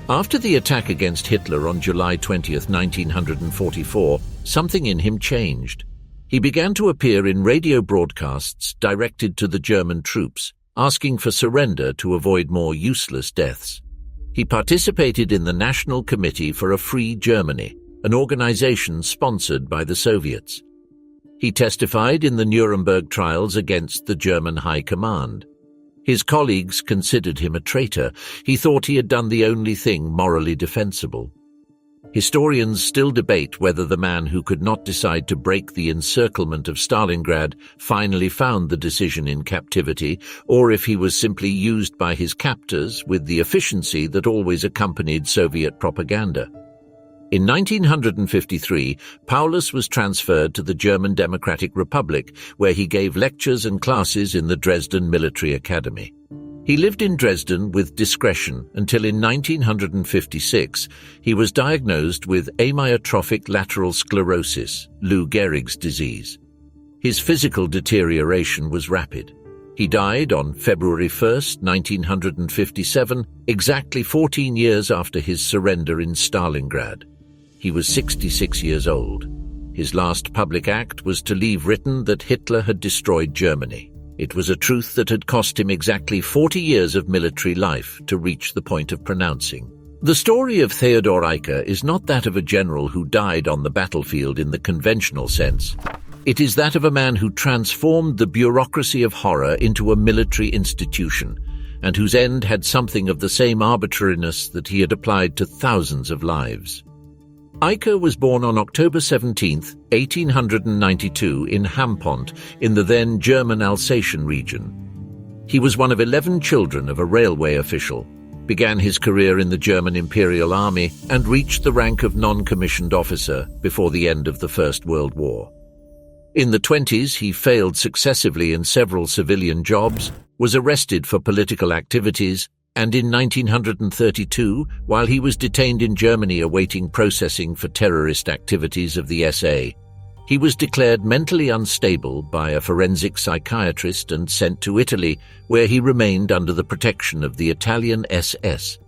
After the attack against Hitler on July 20, 1944, something in him changed. He began to appear in radio broadcasts directed to the German troops, asking for surrender to avoid more useless deaths. He participated in the National Committee for a Free Germany, an organization sponsored by the Soviets. He testified in the Nuremberg Trials against the German High Command. His colleagues considered him a traitor. He thought he had done the only thing morally defensible. Historians still debate whether the man who could not decide to break the encirclement of Stalingrad finally found the decision in captivity, or if he was simply used by his captors with the efficiency that always accompanied Soviet propaganda. In 1953, Paulus was transferred to the German Democratic Republic, where he gave lectures and classes in the Dresden Military Academy. He lived in Dresden with discretion until in 1956 he was diagnosed with amyotrophic lateral sclerosis, Lou Gehrig's disease. His physical deterioration was rapid. He died on February 1, 1957, exactly 14 years after his surrender in Stalingrad. He was 66 years old. His last public act was to leave written that Hitler had destroyed Germany. It was a truth that had cost him exactly 40 years of military life to reach the point of pronouncing. The story of Theodor Eicke is not that of a general who died on the battlefield in the conventional sense. It is that of a man who transformed the bureaucracy of horror into a military institution, and whose end had something of the same arbitrariness that he had applied to thousands of lives. Eicke was born on October 17, 1892 in Hampont, in the then German Alsatian region. He was one of 11 children of a railway official, began his career in the German Imperial Army, and reached the rank of non-commissioned officer before the end of the First World War. In the 20s, he failed successively in several civilian jobs, was arrested for political activities, and in 1932, while he was detained in Germany awaiting processing for terrorist activities of the SA, he was declared mentally unstable by a forensic psychiatrist and sent to Italy, where he remained under the protection of the Italian SS.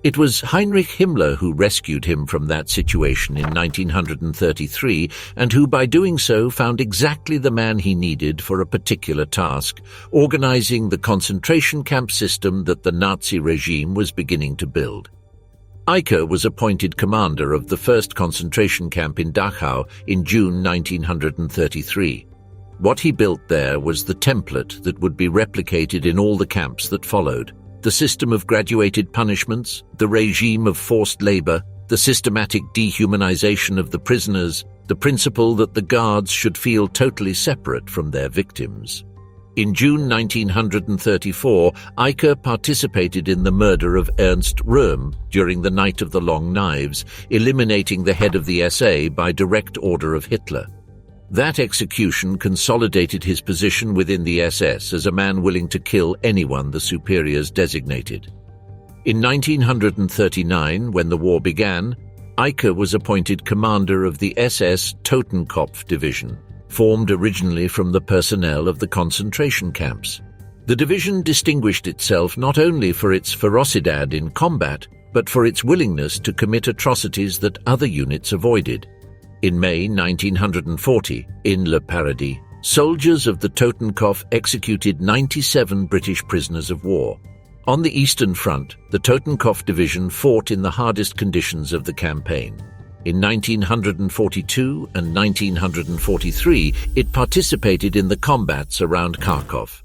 It was Heinrich Himmler who rescued him from that situation in 1933, and who by doing so found exactly the man he needed for a particular task, organizing the concentration camp system that the Nazi regime was beginning to build. Eicke was appointed commander of the first concentration camp in Dachau in June 1933. What he built there was the template that would be replicated in all the camps that followed. The system of graduated punishments, the regime of forced labor, the systematic dehumanization of the prisoners, the principle that the guards should feel totally separate from their victims. In June 1934, Eicke participated in the murder of Ernst Röhm during the Night of the Long Knives, eliminating the head of the SA by direct order of Hitler. That execution consolidated his position within the SS as a man willing to kill anyone the superiors designated. In 1939, when the war began, Eicke was appointed commander of the SS Totenkopf Division, formed originally from the personnel of the concentration camps. The division distinguished itself not only for its ferocidad in combat, but for its willingness to commit atrocities that other units avoided. In May 1940, in Le Paradis, soldiers of the Totenkopf executed 97 British prisoners of war. On the Eastern Front, the Totenkopf Division fought in the hardest conditions of the campaign. In 1942 and 1943, it participated in the combats around Kharkov.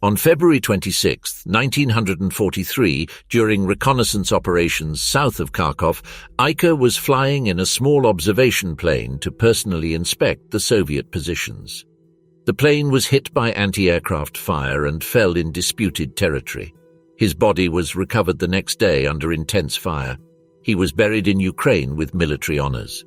On February 26, 1943, during reconnaissance operations south of Kharkov, Eicher was flying in a small observation plane to personally inspect the Soviet positions. The plane was hit by anti-aircraft fire and fell in disputed territory. His body was recovered the next day under intense fire. He was buried in Ukraine with military honors.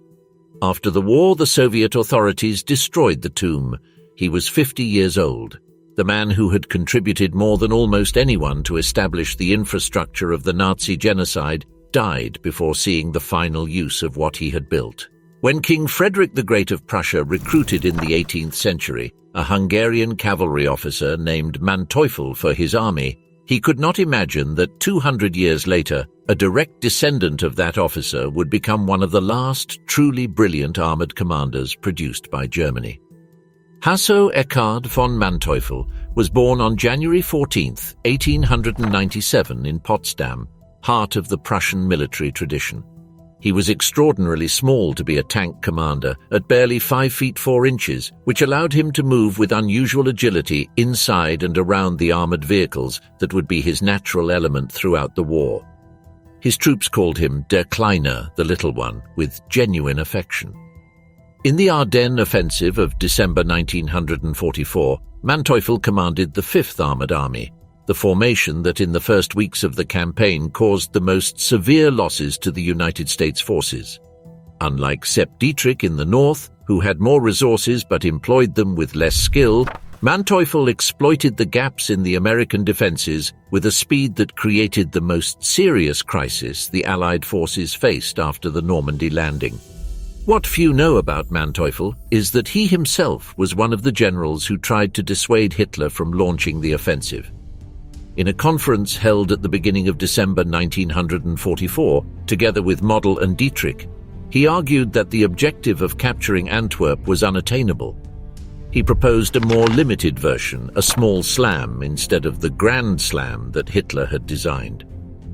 After the war, the Soviet authorities destroyed the tomb. He was 50 years old. The man who had contributed more than almost anyone to establish the infrastructure of the Nazi genocide died before seeing the final use of what he had built. When King Frederick the Great of Prussia recruited in the 18th century a Hungarian cavalry officer named Manteuffel for his army, he could not imagine that 200 years later, a direct descendant of that officer would become one of the last truly brilliant armored commanders produced by Germany. Hasso Eckhard von Manteuffel was born on January 14, 1897 in Potsdam, heart of the Prussian military tradition. He was extraordinarily small to be a tank commander, at barely 5 feet 4 inches, which allowed him to move with unusual agility inside and around the armored vehicles that would be his natural element throughout the war. His troops called him Der Kleine, the little one, with genuine affection. In the Ardennes offensive of December 1944, Manteuffel commanded the 5th Armored Army, the formation that in the first weeks of the campaign caused the most severe losses to the United States forces. Unlike Sepp Dietrich in the north, who had more resources but employed them with less skill, Manteuffel exploited the gaps in the American defenses with a speed that created the most serious crisis the Allied forces faced after the Normandy landing. What few know about Manteuffel is that he himself was one of the generals who tried to dissuade Hitler from launching the offensive. In a conference held at the beginning of December 1944, together with Model and Dietrich, he argued that the objective of capturing Antwerp was unattainable. He proposed a more limited version, a small slam, instead of the grand slam that Hitler had designed.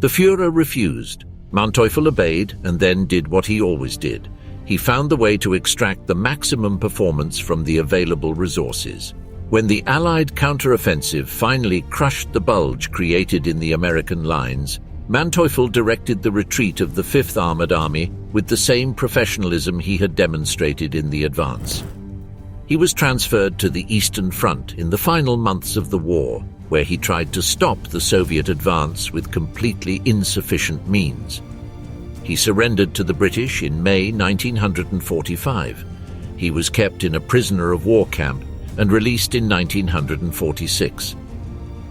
The Führer refused. Manteuffel obeyed and then did what he always did. He found the way to extract the maximum performance from the available resources. When the Allied counteroffensive finally crushed the bulge created in the American lines, Manteuffel directed the retreat of the 5th Armored Army with the same professionalism he had demonstrated in the advance. He was transferred to the Eastern Front in the final months of the war, where he tried to stop the Soviet advance with completely insufficient means. He surrendered to the British in May 1945. He was kept in a prisoner of war camp and released in 1946.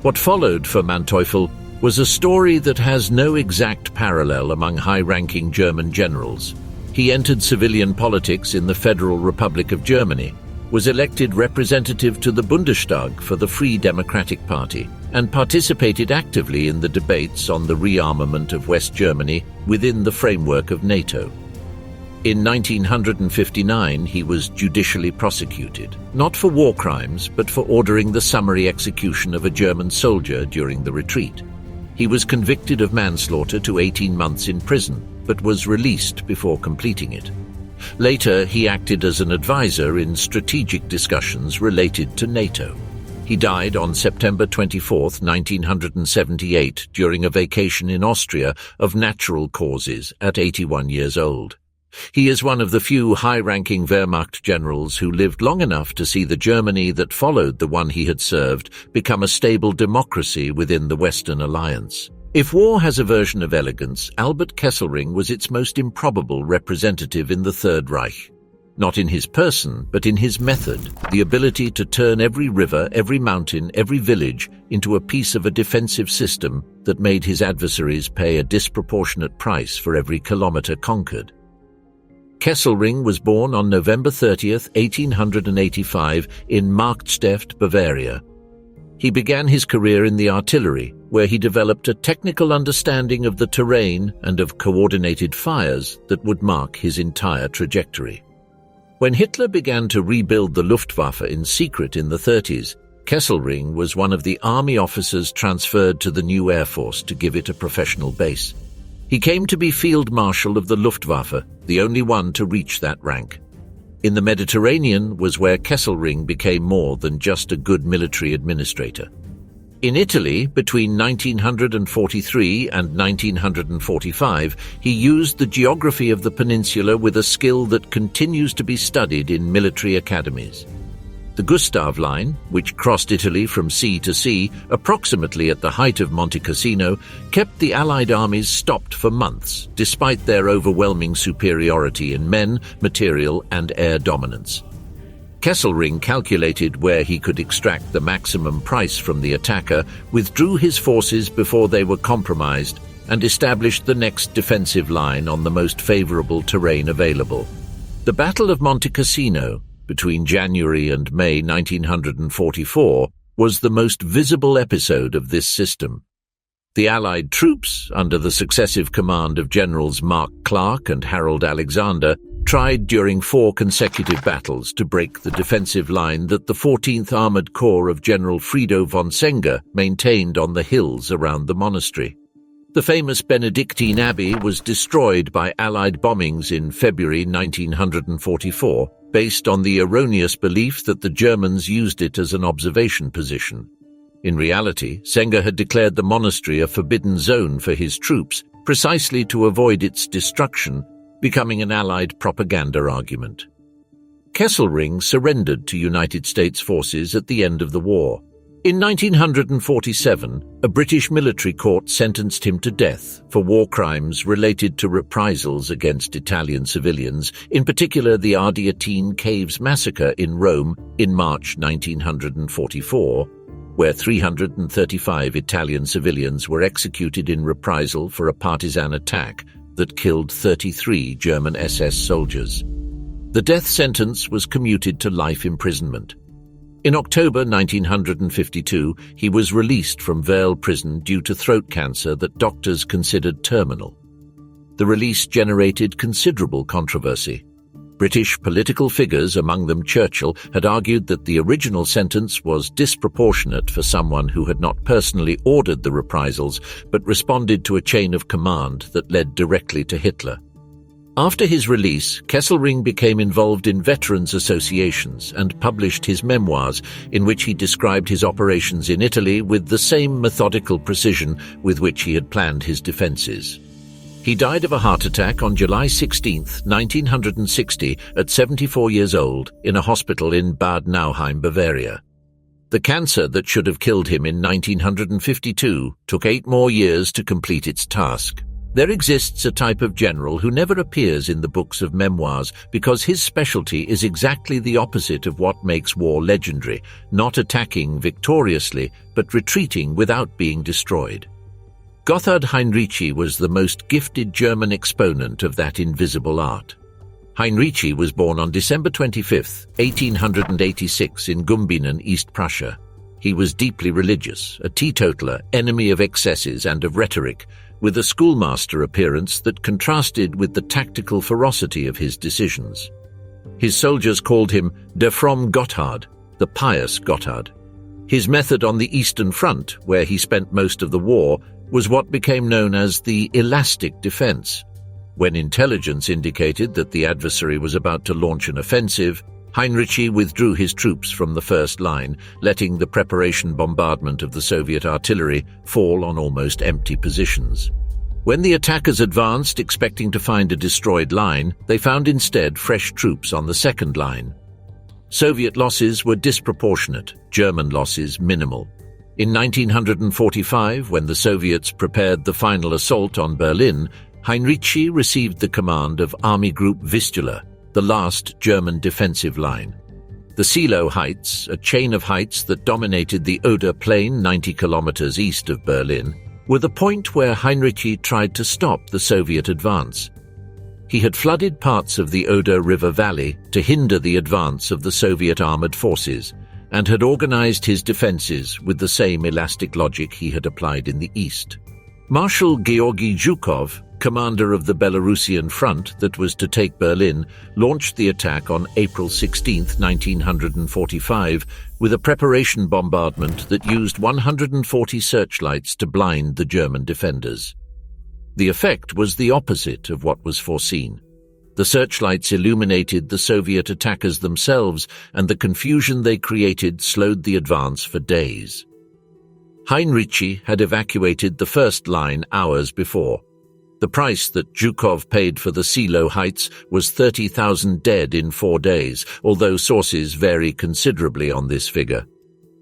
What followed for Manteuffel was a story that has no exact parallel among high-ranking German generals. He entered civilian politics in the Federal Republic of Germany, was elected representative to the Bundestag for the Free Democratic Party, and participated actively in the debates on the rearmament of West Germany within the framework of NATO. In 1959, he was judicially prosecuted, not for war crimes, but for ordering the summary execution of a German soldier during the retreat. He was convicted of manslaughter to 18 months in prison, but was released before completing it. Later, he acted as an advisor in strategic discussions related to NATO. He died on September 24, 1978, during a vacation in Austria of natural causes at 81 years old. He is one of the few high-ranking Wehrmacht generals who lived long enough to see the Germany that followed the one he had served become a stable democracy within the Western Alliance. If war has a version of elegance, Albert Kesselring was its most improbable representative in the Third Reich. Not in his person, but in his method, the ability to turn every river, every mountain, every village into a piece of a defensive system that made his adversaries pay a disproportionate price for every kilometer conquered. Kesselring was born on November 30, 1885, in Markstedt, Bavaria. He began his career in the artillery, where he developed a technical understanding of the terrain and of coordinated fires that would mark his entire trajectory. When Hitler began to rebuild the Luftwaffe in secret in the 30s, Kesselring was one of the army officers transferred to the new Air Force to give it a professional base. He came to be Field Marshal of the Luftwaffe, the only one to reach that rank. In the Mediterranean was where Kesselring became more than just a good military administrator. In Italy, between 1943 and 1945, he used the geography of the peninsula with a skill that continues to be studied in military academies. The Gustav Line, which crossed Italy from sea to sea, approximately at the height of Monte Cassino, kept the Allied armies stopped for months, despite their overwhelming superiority in men, material, and air dominance. Kesselring calculated where he could extract the maximum price from the attacker, withdrew his forces before they were compromised, and established the next defensive line on the most favorable terrain available. The Battle of Monte Cassino, between January and May 1944, was the most visible episode of this system. The Allied troops, under the successive command of Generals Mark Clark and Harold Alexander, tried during 4 consecutive battles to break the defensive line that the 14th Armored Corps of General Frido von Senger maintained on the hills around the monastery. The famous Benedictine Abbey was destroyed by Allied bombings in February 1944, based on the erroneous belief that the Germans used it as an observation position. In reality, Senger had declared the monastery a forbidden zone for his troops, precisely to avoid its destruction, becoming an Allied propaganda argument. Kesselring surrendered to United States forces at the end of the war. In 1947, a British military court sentenced him to death for war crimes related to reprisals against Italian civilians, in particular the Ardeatine Caves massacre in Rome in March 1944, where 335 Italian civilians were executed in reprisal for a partisan attack that killed 33 German SS soldiers. The death sentence was commuted to life imprisonment. In October 1952, he was released from Vale prison due to throat cancer that doctors considered terminal. The release generated considerable controversy. British political figures, among them Churchill, had argued that the original sentence was disproportionate for someone who had not personally ordered the reprisals but responded to a chain of command that led directly to Hitler. After his release, Kesselring became involved in veterans' associations and published his memoirs, in which he described his operations in Italy with the same methodical precision with which he had planned his defenses. He died of a heart attack on July 16, 1960, at 74 years old, in a hospital in Bad Nauheim, Bavaria. The cancer that should have killed him in 1952 took 8 more years to complete its task. There exists a type of general who never appears in the books of memoirs because his specialty is exactly the opposite of what makes war legendary, not attacking victoriously, but retreating without being destroyed. Gotthard Heinrici was the most gifted German exponent of that invisible art. Heinrici was born on December 25, 1886 in Gumbinen, East Prussia. He was deeply religious, a teetotaler, enemy of excesses and of rhetoric, with a schoolmaster appearance that contrasted with the tactical ferocity of his decisions. His soldiers called him Der fromme Gotthard, the pious Gotthard. His method on the Eastern Front, where he spent most of the war, was what became known as the elastic defense. When intelligence indicated that the adversary was about to launch an offensive, Heinrici withdrew his troops from the first line, letting the preparation bombardment of the Soviet artillery fall on almost empty positions. When the attackers advanced, expecting to find a destroyed line, they found instead fresh troops on the second line. Soviet losses were disproportionate, German losses minimal. In 1945, when the Soviets prepared the final assault on Berlin, Heinrici received the command of Army Group Vistula, the last German defensive line. The Silo Heights, a chain of heights that dominated the Oder Plain 90 kilometers east of Berlin, were the point where Heinrici tried to stop the Soviet advance. He had flooded parts of the Oder River Valley to hinder the advance of the Soviet armored forces, and had organized his defenses with the same elastic logic he had applied in the east. Marshal Georgy Zhukov, commander of the Belarusian front that was to take Berlin, launched the attack on April 16, 1945, with a preparation bombardment that used 140 searchlights to blind the German defenders. The effect was the opposite of what was foreseen. The searchlights illuminated the Soviet attackers themselves, and the confusion they created slowed the advance for days. Heinrici had evacuated the first line hours before. The price that Zhukov paid for the Silo Heights was 30,000 dead in 4 days, although sources vary considerably on this figure.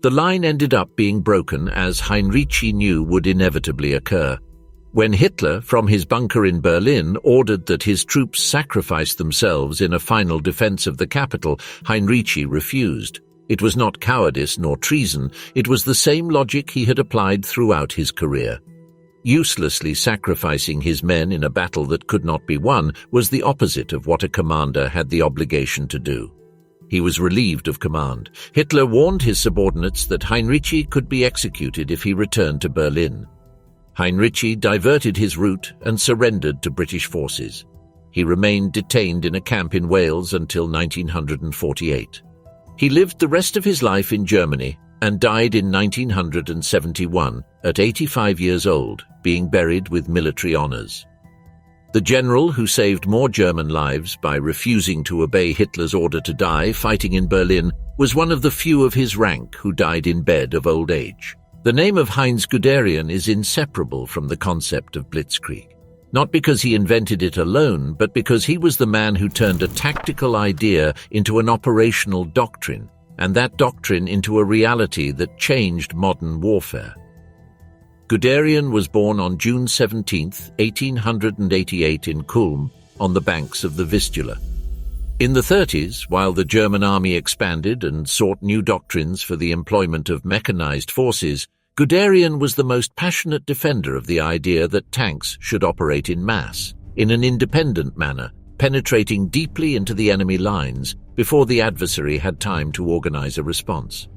The line ended up being broken, as Heinrici knew would inevitably occur. When Hitler, from his bunker in Berlin, ordered that his troops sacrifice themselves in a final defense of the capital, Heinrici refused. It was not cowardice nor treason, it was the same logic he had applied throughout his career. Uselessly sacrificing his men in a battle that could not be won was the opposite of what a commander had the obligation to do. He was relieved of command. Hitler warned his subordinates that Heinrici could be executed if he returned to Berlin. Heinrici diverted his route and surrendered to British forces. He remained detained in a camp in Wales until 1948. He lived the rest of his life in Germany and died in 1971 at 85 years old, being buried with military honors. The general who saved more German lives by refusing to obey Hitler's order to die fighting in Berlin was one of the few of his rank who died in bed of old age. The name of Heinz Guderian is inseparable from the concept of blitzkrieg, not because he invented it alone, but because he was the man who turned a tactical idea into an operational doctrine, and that doctrine into a reality that changed modern warfare. Guderian was born on June 17, 1888 in Kulm, on the banks of the Vistula. In the 30s, while the German army expanded and sought new doctrines for the employment of mechanized forces, Guderian was the most passionate defender of the idea that tanks should operate in mass, in an independent manner, penetrating deeply into the enemy lines before the adversary had time to organize a response.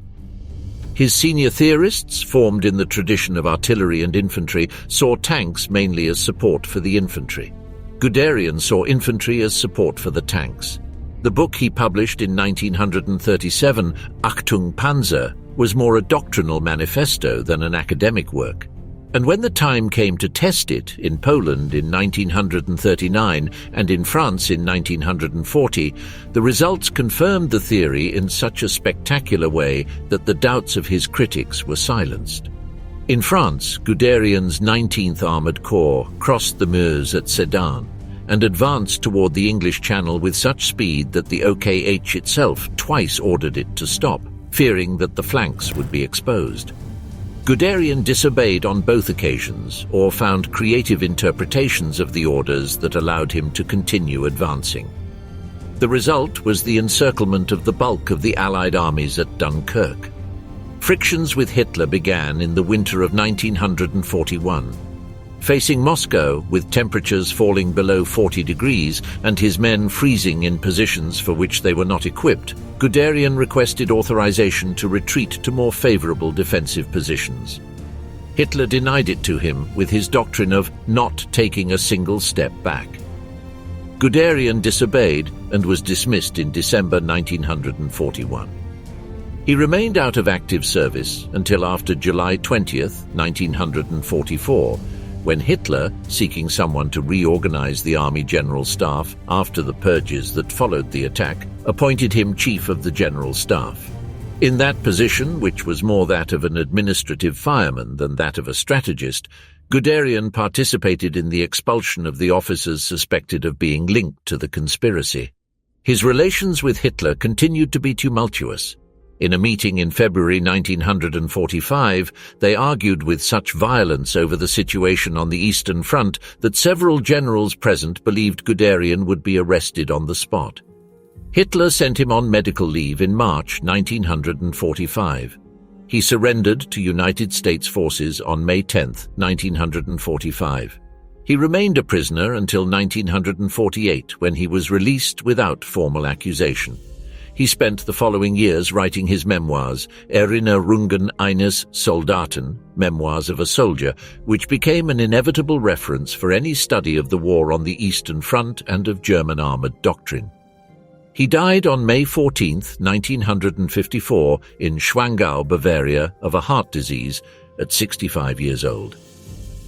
His senior theorists, formed in the tradition of artillery and infantry, saw tanks mainly as support for the infantry. Guderian saw infantry as support for the tanks. The book he published in 1937, Achtung Panzer, was more a doctrinal manifesto than an academic work. And when the time came to test it in Poland in 1939 and in France in 1940, the results confirmed the theory in such a spectacular way that the doubts of his critics were silenced. In France, Guderian's 19th Armoured Corps crossed the Meuse at Sedan and advanced toward the English Channel with such speed that the OKH itself twice ordered it to stop, fearing that the flanks would be exposed. Guderian disobeyed on both occasions, or found creative interpretations of the orders that allowed him to continue advancing. The result was the encirclement of the bulk of the Allied armies at Dunkirk. Frictions with Hitler began in the winter of 1941. Facing Moscow, with temperatures falling below 40 degrees and his men freezing in positions for which they were not equipped, Guderian requested authorization to retreat to more favorable defensive positions. Hitler denied it to him with his doctrine of not taking a single step back. Guderian disobeyed and was dismissed in December 1941. He remained out of active service until after July 20, 1944, when Hitler, seeking someone to reorganize the Army General Staff after the purges that followed the attack, appointed him Chief of the General Staff. In that position, which was more that of an administrative fireman than that of a strategist, Guderian participated in the expulsion of the officers suspected of being linked to the conspiracy. His relations with Hitler continued to be tumultuous. In a meeting in February 1945, they argued with such violence over the situation on the Eastern Front that several generals present believed Guderian would be arrested on the spot. Hitler sent him on medical leave in March 1945. He surrendered to United States forces on May 10, 1945. He remained a prisoner until 1948, when he was released without formal accusation. He spent the following years writing his memoirs, Erinnerungen eines Soldaten, Memoirs of a Soldier, which became an inevitable reference for any study of the war on the Eastern Front and of German armored doctrine. He died on May 14, 1954, in Schwangau, Bavaria, of a heart disease at 65 years old.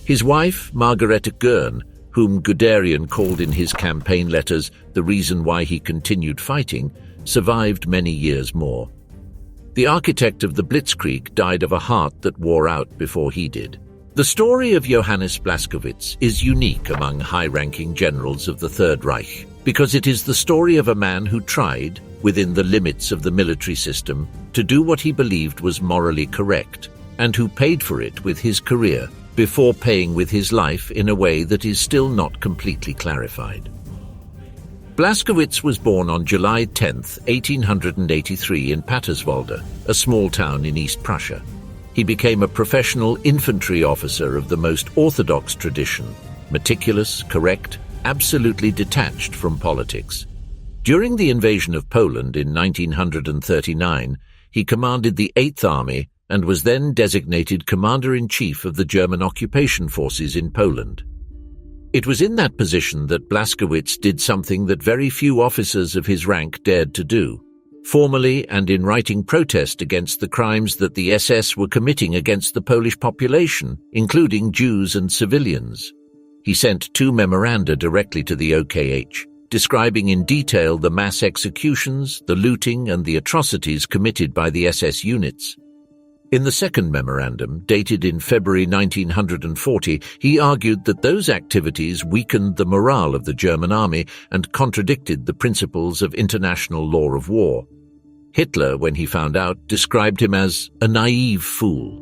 His wife, Margarete Görn, whom Guderian called in his campaign letters the reason why he continued fighting, survived many years more. The architect of the Blitzkrieg died of a heart that wore out before he did. The story of Johannes Blaskowitz is unique among high-ranking generals of the Third Reich because it is the story of a man who tried, within the limits of the military system, to do what he believed was morally correct, and who paid for it with his career before paying with his life in a way that is still not completely clarified. Blaskowitz was born on July 10, 1883 in Paterswalde, a small town in East Prussia. He became a professional infantry officer of the most orthodox tradition, meticulous, correct, absolutely detached from politics. During the invasion of Poland in 1939, he commanded the 8th Army and was then designated Commander-in-Chief of the German occupation forces in Poland. It was in that position that Blaskowitz did something that very few officers of his rank dared to do, formally and in writing protest against the crimes that the SS were committing against the Polish population, including Jews and civilians. He sent 2 memoranda directly to the OKH, describing in detail the mass executions, the looting, and the atrocities committed by the SS units. In the second memorandum, dated in February 1940, he argued that those activities weakened the morale of the German army and contradicted the principles of international law of war. Hitler, when he found out, described him as a naive fool.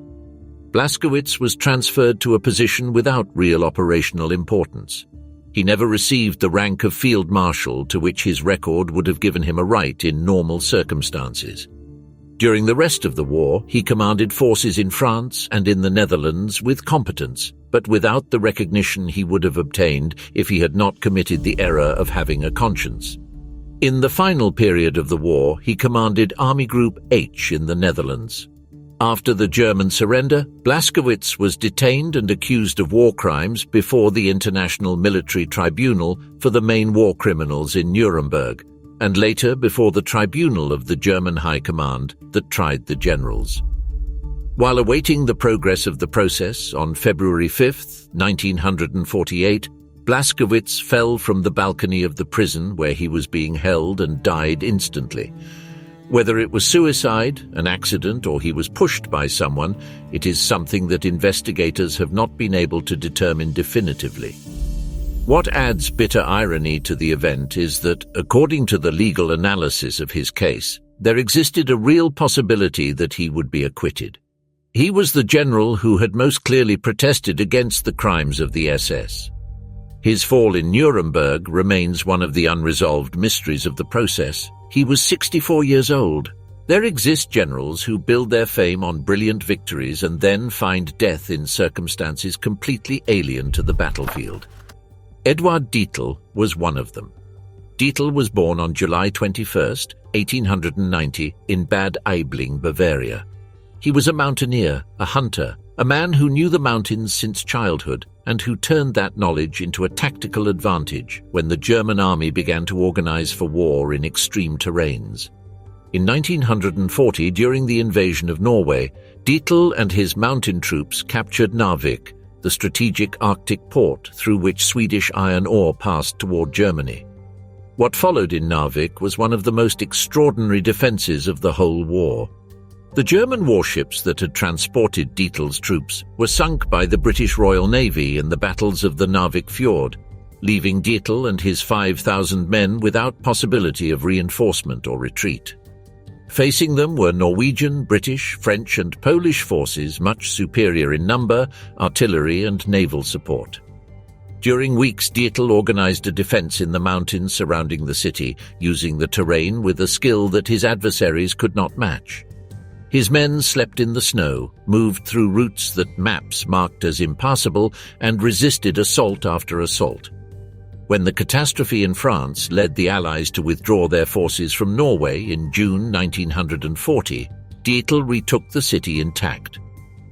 Blaskowitz was transferred to a position without real operational importance. He never received the rank of Field Marshal to which his record would have given him a right in normal circumstances. During the rest of the war, he commanded forces in France and in the Netherlands with competence, but without the recognition he would have obtained if he had not committed the error of having a conscience. In the final period of the war, he commanded Army Group H in the Netherlands. After the German surrender, Blaskowitz was detained and accused of war crimes before the International Military Tribunal for the main war criminals in Nuremberg, and later before the tribunal of the German High Command that tried the generals. While awaiting the progress of the process, on February 5, 1948, Blaskowitz fell from the balcony of the prison where he was being held and died instantly. Whether it was suicide, an accident, or he was pushed by someone, it is something that investigators have not been able to determine definitively. What adds bitter irony to the event is that, according to the legal analysis of his case, there existed a real possibility that he would be acquitted. He was the general who had most clearly protested against the crimes of the SS. His fall in Nuremberg remains one of the unresolved mysteries of the process. He was 64 years old. There exist generals who build their fame on brilliant victories and then find death in circumstances completely alien to the battlefield. Eduard Keitel was one of them. Keitel was born on July 21, 1890, in Bad Aibling, Bavaria. He was a mountaineer, a hunter, a man who knew the mountains since childhood and who turned that knowledge into a tactical advantage when the German army began to organize for war in extreme terrains. In 1940, during the invasion of Norway, Keitel and his mountain troops captured Narvik, the strategic Arctic port through which Swedish iron ore passed toward Germany. What followed in Narvik was one of the most extraordinary defenses of the whole war. The German warships that had transported Keitel's troops were sunk by the British Royal Navy in the battles of the Narvik Fjord, leaving Keitel and his 5,000 men without possibility of reinforcement or retreat. Facing them were Norwegian, British, French and Polish forces much superior in number, artillery and naval support. During weeks, Keitel organized a defense in the mountains surrounding the city, using the terrain with a skill that his adversaries could not match. His men slept in the snow, moved through routes that maps marked as impassable, and resisted assault after assault. When the catastrophe in France led the Allies to withdraw their forces from Norway in June 1940, Keitel retook the city intact.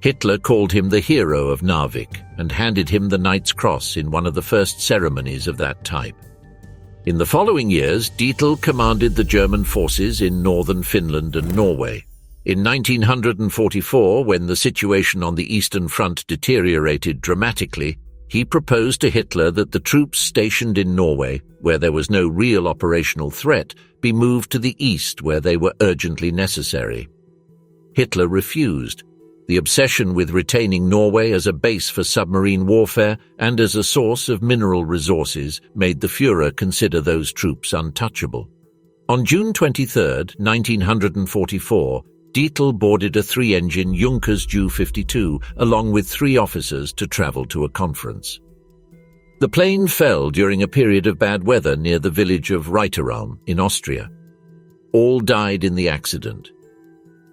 Hitler called him the hero of Narvik and handed him the Knight's Cross in one of the first ceremonies of that type. In the following years, Keitel commanded the German forces in northern Finland and Norway. In 1944, when the situation on the Eastern Front deteriorated dramatically, he proposed to Hitler that the troops stationed in Norway, where there was no real operational threat, be moved to the east where they were urgently necessary. Hitler refused. The obsession with retaining Norway as a base for submarine warfare and as a source of mineral resources made the Führer consider those troops untouchable. On June 23, 1944, Keitel boarded a 3-engine Junkers Ju-52 along with 3 officers to travel to a conference. The plane fell during a period of bad weather near the village of Reiteralm in Austria. All died in the accident.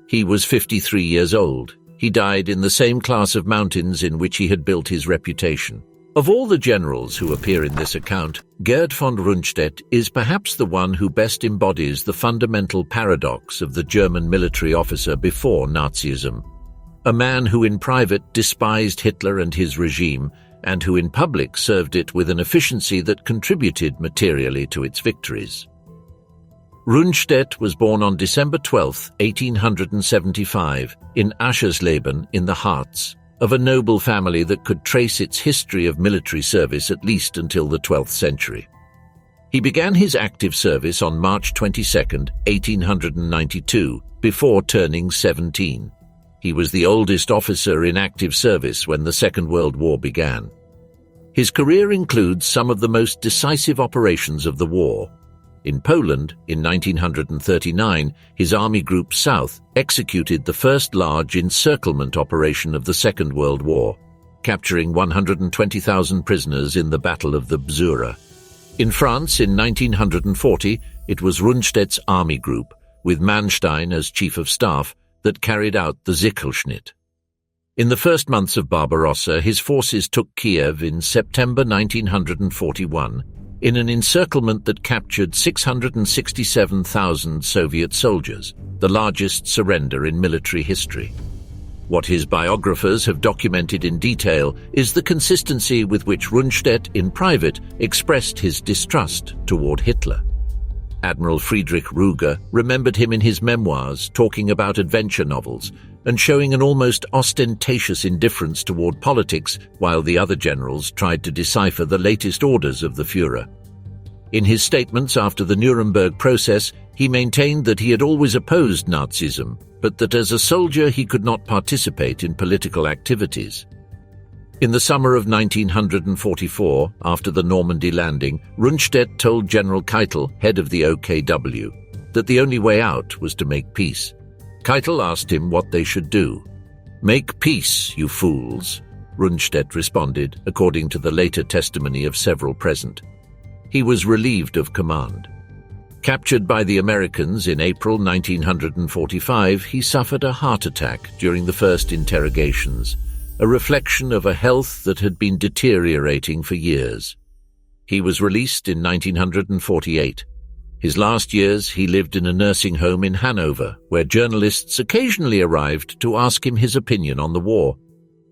He was 53 years old. He died in the same class of mountains in which he had built his reputation. Of all the generals who appear in this account, Gerd von Rundstedt is perhaps the one who best embodies the fundamental paradox of the German military officer before Nazism. A man who in private despised Hitler and his regime, and who in public served it with an efficiency that contributed materially to its victories. Rundstedt was born on December 12, 1875, in Aschersleben in the Harz, of a noble family that could trace its history of military service at least until the 12th century. He began his active service on March 22, 1892, before turning 17. He was the oldest officer in active service when the Second World War began. His career includes some of the most decisive operations of the war. In Poland, in 1939, his Army Group South executed the first large encirclement operation of the Second World War, capturing 120,000 prisoners in the Battle of the Bzura. In France, in 1940, it was Rundstedt's Army Group, with Manstein as Chief of Staff, that carried out the Sichelschnitt. In the first months of Barbarossa, his forces took Kiev in September 1941, in an encirclement that captured 667,000 Soviet soldiers, the largest surrender in military history. What his biographers have documented in detail is the consistency with which Rundstedt, in private, expressed his distrust toward Hitler. Admiral Friedrich Ruger remembered him in his memoirs, talking about adventure novels and showing an almost ostentatious indifference toward politics while the other generals tried to decipher the latest orders of the Führer. In his statements after the Nuremberg process, he maintained that he had always opposed Nazism, but that as a soldier he could not participate in political activities. In the summer of 1944, after the Normandy landing, Rundstedt told General Keitel, head of the OKW, that the only way out was to make peace. Keitel asked him what they should do. "Make peace, you fools," Rundstedt responded, according to the later testimony of several present. He was relieved of command. Captured by the Americans in April 1945, he suffered a heart attack during the first interrogations, a reflection of a health that had been deteriorating for years. He was released in 1948. His last years he lived in a nursing home in Hanover, where journalists occasionally arrived to ask him his opinion on the war.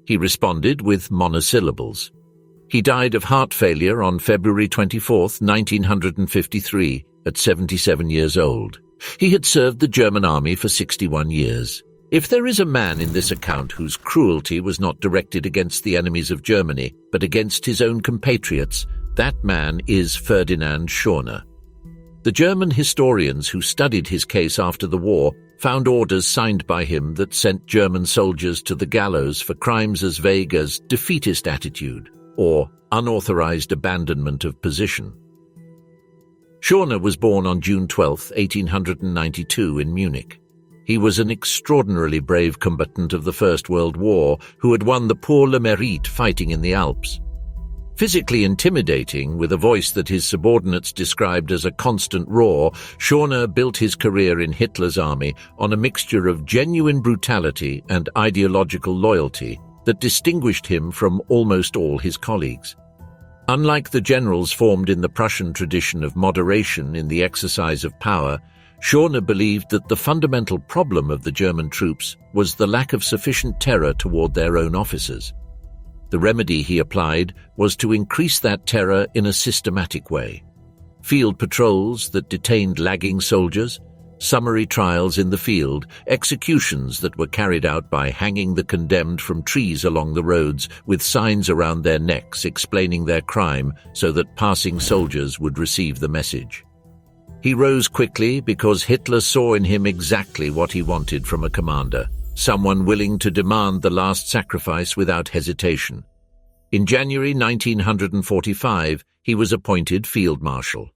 He responded with monosyllables. He died of heart failure on February 24, 1953, at 77 years old. He had served the German army for 61 years. If there is a man in this account whose cruelty was not directed against the enemies of Germany, but against his own compatriots, that man is Ferdinand Schorner. The German historians who studied his case after the war found orders signed by him that sent German soldiers to the gallows for crimes as vague as defeatist attitude or unauthorized abandonment of position. Schorner was born on June 12, 1892 in Munich. He was an extraordinarily brave combatant of the First World War who had won the Pour le Mérite fighting in the Alps. Physically intimidating, with a voice that his subordinates described as a constant roar, Schorner built his career in Hitler's army on a mixture of genuine brutality and ideological loyalty that distinguished him from almost all his colleagues. Unlike the generals formed in the Prussian tradition of moderation in the exercise of power, Schorner believed that the fundamental problem of the German troops was the lack of sufficient terror toward their own officers. The remedy he applied was to increase that terror in a systematic way. Field patrols that detained lagging soldiers, summary trials in the field, executions that were carried out by hanging the condemned from trees along the roads with signs around their necks explaining their crime so that passing soldiers would receive the message. He rose quickly because Hitler saw in him exactly what he wanted from a commander, someone willing to demand the last sacrifice without hesitation. In January 1945, he was appointed Field Marshal.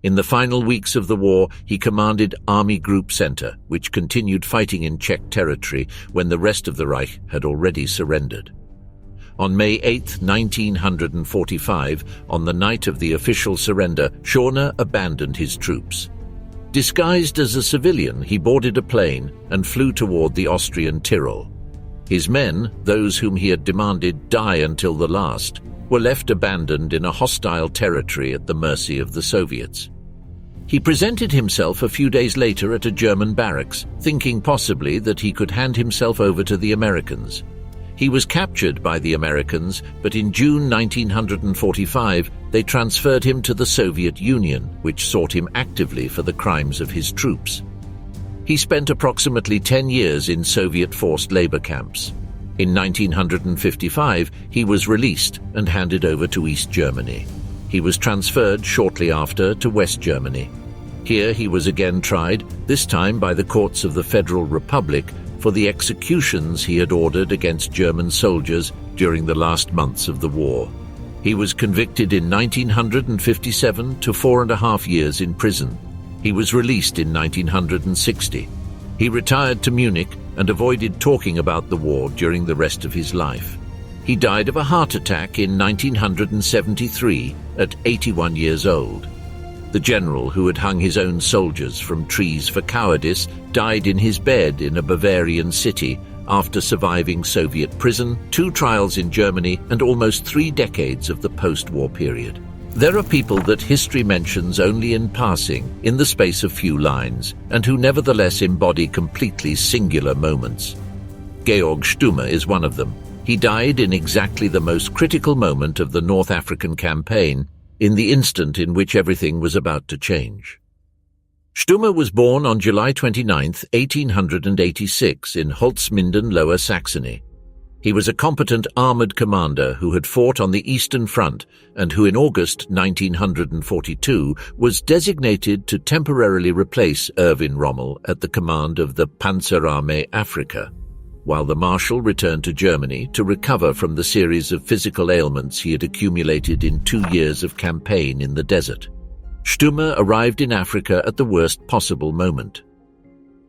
In the final weeks of the war, he commanded Army Group Center, which continued fighting in Czech territory when the rest of the Reich had already surrendered. On May 8, 1945, on the night of the official surrender, Schorner abandoned his troops. Disguised as a civilian, he boarded a plane and flew toward the Austrian Tyrol. His men, those whom he had demanded die until the last, were left abandoned in a hostile territory at the mercy of the Soviets. He presented himself a few days later at a German barracks, thinking possibly that he could hand himself over to the Americans. He was captured by the Americans, but in June 1945 they transferred him to the Soviet Union, which sought him actively for the crimes of his troops. He spent approximately 10 years in Soviet forced labor camps. In 1955, he was released and handed over to East Germany. He was transferred shortly after to West Germany. Here he was again tried, this time by the courts of the Federal Republic, for the executions he had ordered against German soldiers during the last months of the war. He was convicted in 1957 to 4.5 years in prison. He was released in 1960. He retired to Munich and avoided talking about the war during the rest of his life. He died of a heart attack in 1973 at 81 years old. The general who had hung his own soldiers from trees for cowardice died in his bed in a Bavarian city after surviving Soviet prison, 2 trials in Germany, and almost 3 decades of the post-war period. There are people that history mentions only in passing, in the space of few lines, and who nevertheless embody completely singular moments. Georg Stumme is one of them. He died in exactly the most critical moment of the North African campaign, in the instant in which everything was about to change. Stumme was born on July 29, 1886, in Holzminden, Lower Saxony. He was a competent armored commander who had fought on the Eastern Front and who in August 1942 was designated to temporarily replace Erwin Rommel at the command of the Panzerarmee Afrika, while the Marshal returned to Germany to recover from the series of physical ailments he had accumulated in 2 years of campaign in the desert. Stumme arrived in Africa at the worst possible moment.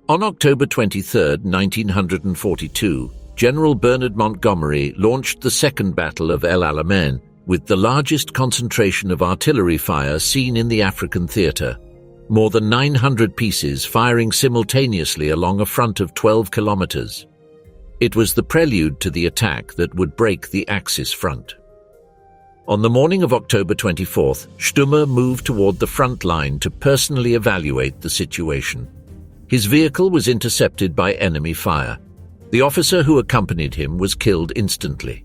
On October 23, 1942, General Bernard Montgomery launched the Second Battle of El Alamein with the largest concentration of artillery fire seen in the African theatre, more than 900 pieces firing simultaneously along a front of 12 kilometers. It was the prelude to the attack that would break the Axis front. On the morning of October 24th, Stumme moved toward the front line to personally evaluate the situation. His vehicle was intercepted by enemy fire. The officer who accompanied him was killed instantly.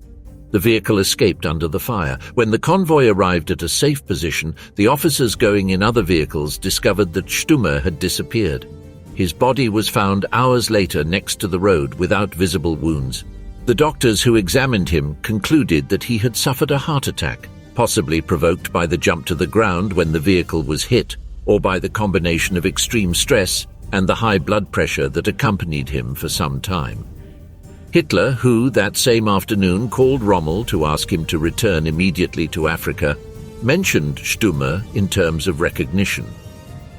The vehicle escaped under the fire. When the convoy arrived at a safe position, the officers going in other vehicles discovered that Stumme had disappeared. His body was found hours later next to the road without visible wounds. The doctors who examined him concluded that he had suffered a heart attack, possibly provoked by the jump to the ground when the vehicle was hit, or by the combination of extreme stress and the high blood pressure that accompanied him for some time. Hitler, who that same afternoon called Rommel to ask him to return immediately to Africa, mentioned Stumme in terms of recognition.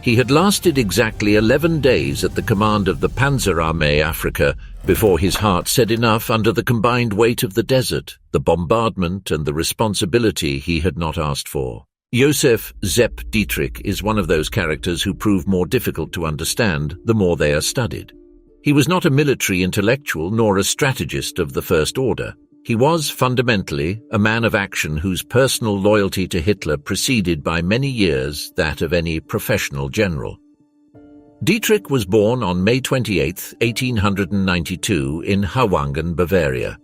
He had lasted exactly 11 days at the command of the Panzerarmee Afrika before his heart said enough under the combined weight of the desert, the bombardment, and the responsibility he had not asked for. Josef Sepp Dietrich is one of those characters who prove more difficult to understand the more they are studied. He was not a military intellectual nor a strategist of the first order. He was, fundamentally, a man of action whose personal loyalty to Hitler preceded by many years that of any professional general. Dietrich was born on May 28, 1892, in Hawangen, Bavaria.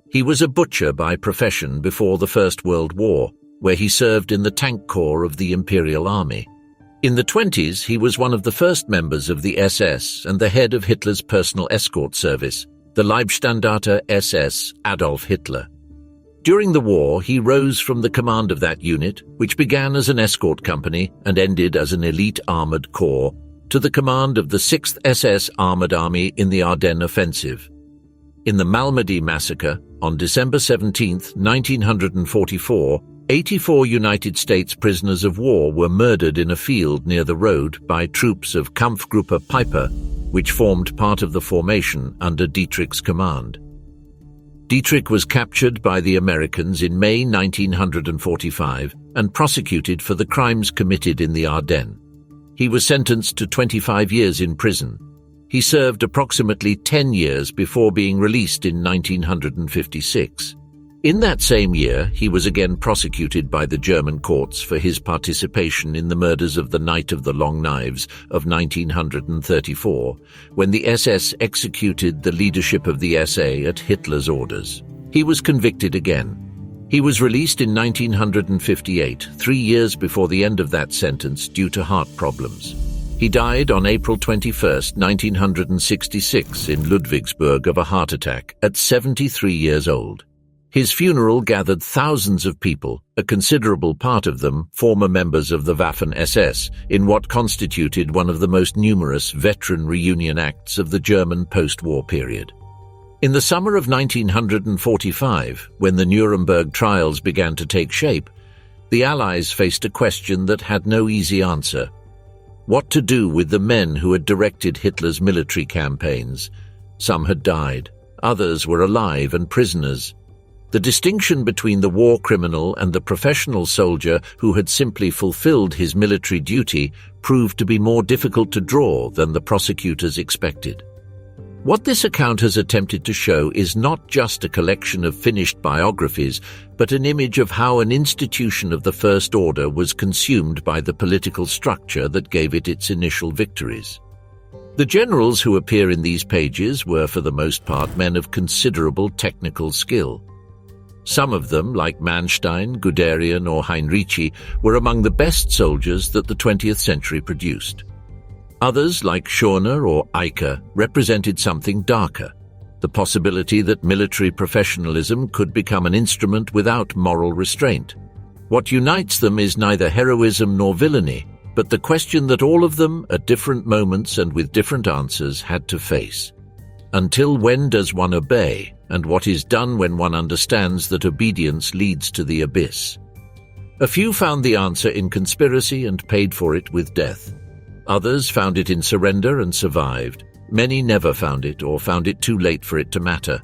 He was a butcher by profession before the First World War, where he served in the tank corps of the Imperial Army. In the 1920s, he was one of the first members of the SS and the head of Hitler's personal escort service, the Leibstandarte SS Adolf Hitler. During the war, he rose from the command of that unit, which began as an escort company and ended as an elite armored corps, to the command of the 6th SS Armored Army in the Ardennes Offensive. In the Malmedy massacre, on December 17, 1944, 84 United States prisoners of war were murdered in a field near the road by troops of Kampfgruppe Piper, which formed part of the formation under Dietrich's command. Dietrich was captured by the Americans in May 1945 and prosecuted for the crimes committed in the Ardennes. He was sentenced to 25 years in prison. He served approximately 10 years before being released in 1956. In that same year, he was again prosecuted by the German courts for his participation in the murders of the Night of the Long Knives of 1934, when the SS executed the leadership of the SA at Hitler's orders. He was convicted again. He was released in 1958, 3 years before the end of that sentence due to heart problems. He died on April 21, 1966 in Ludwigsburg of a heart attack at 73 years old. His funeral gathered thousands of people, a considerable part of them former members of the Waffen-SS, in what constituted one of the most numerous veteran reunion acts of the German post-war period. In the summer of 1945, when the Nuremberg Trials began to take shape, the Allies faced a question that had no easy answer. What to do with the men who had directed Hitler's military campaigns? Some had died, others were alive and prisoners. The distinction between the war criminal and the professional soldier who had simply fulfilled his military duty proved to be more difficult to draw than the prosecutors expected. What this account has attempted to show is not just a collection of finished biographies, but an image of how an institution of the First Order was consumed by the political structure that gave it its initial victories. The generals who appear in these pages were for the most part men of considerable technical skill. Some of them, like Manstein, Guderian or Heinrici, were among the best soldiers that the 20th century produced. Others, like Schorner or Eicher, represented something darker, the possibility that military professionalism could become an instrument without moral restraint. What unites them is neither heroism nor villainy, but the question that all of them, at different moments and with different answers, had to face. Until when does one obey, and what is done when one understands that obedience leads to the abyss? A few found the answer in conspiracy and paid for it with death. Others found it in surrender and survived. Many never found it or found it too late for it to matter.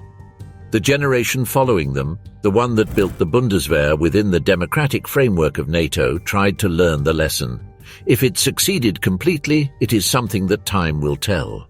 The generation following them, the one that built the Bundeswehr within the democratic framework of NATO, tried to learn the lesson. If it succeeded completely, it is something that time will tell.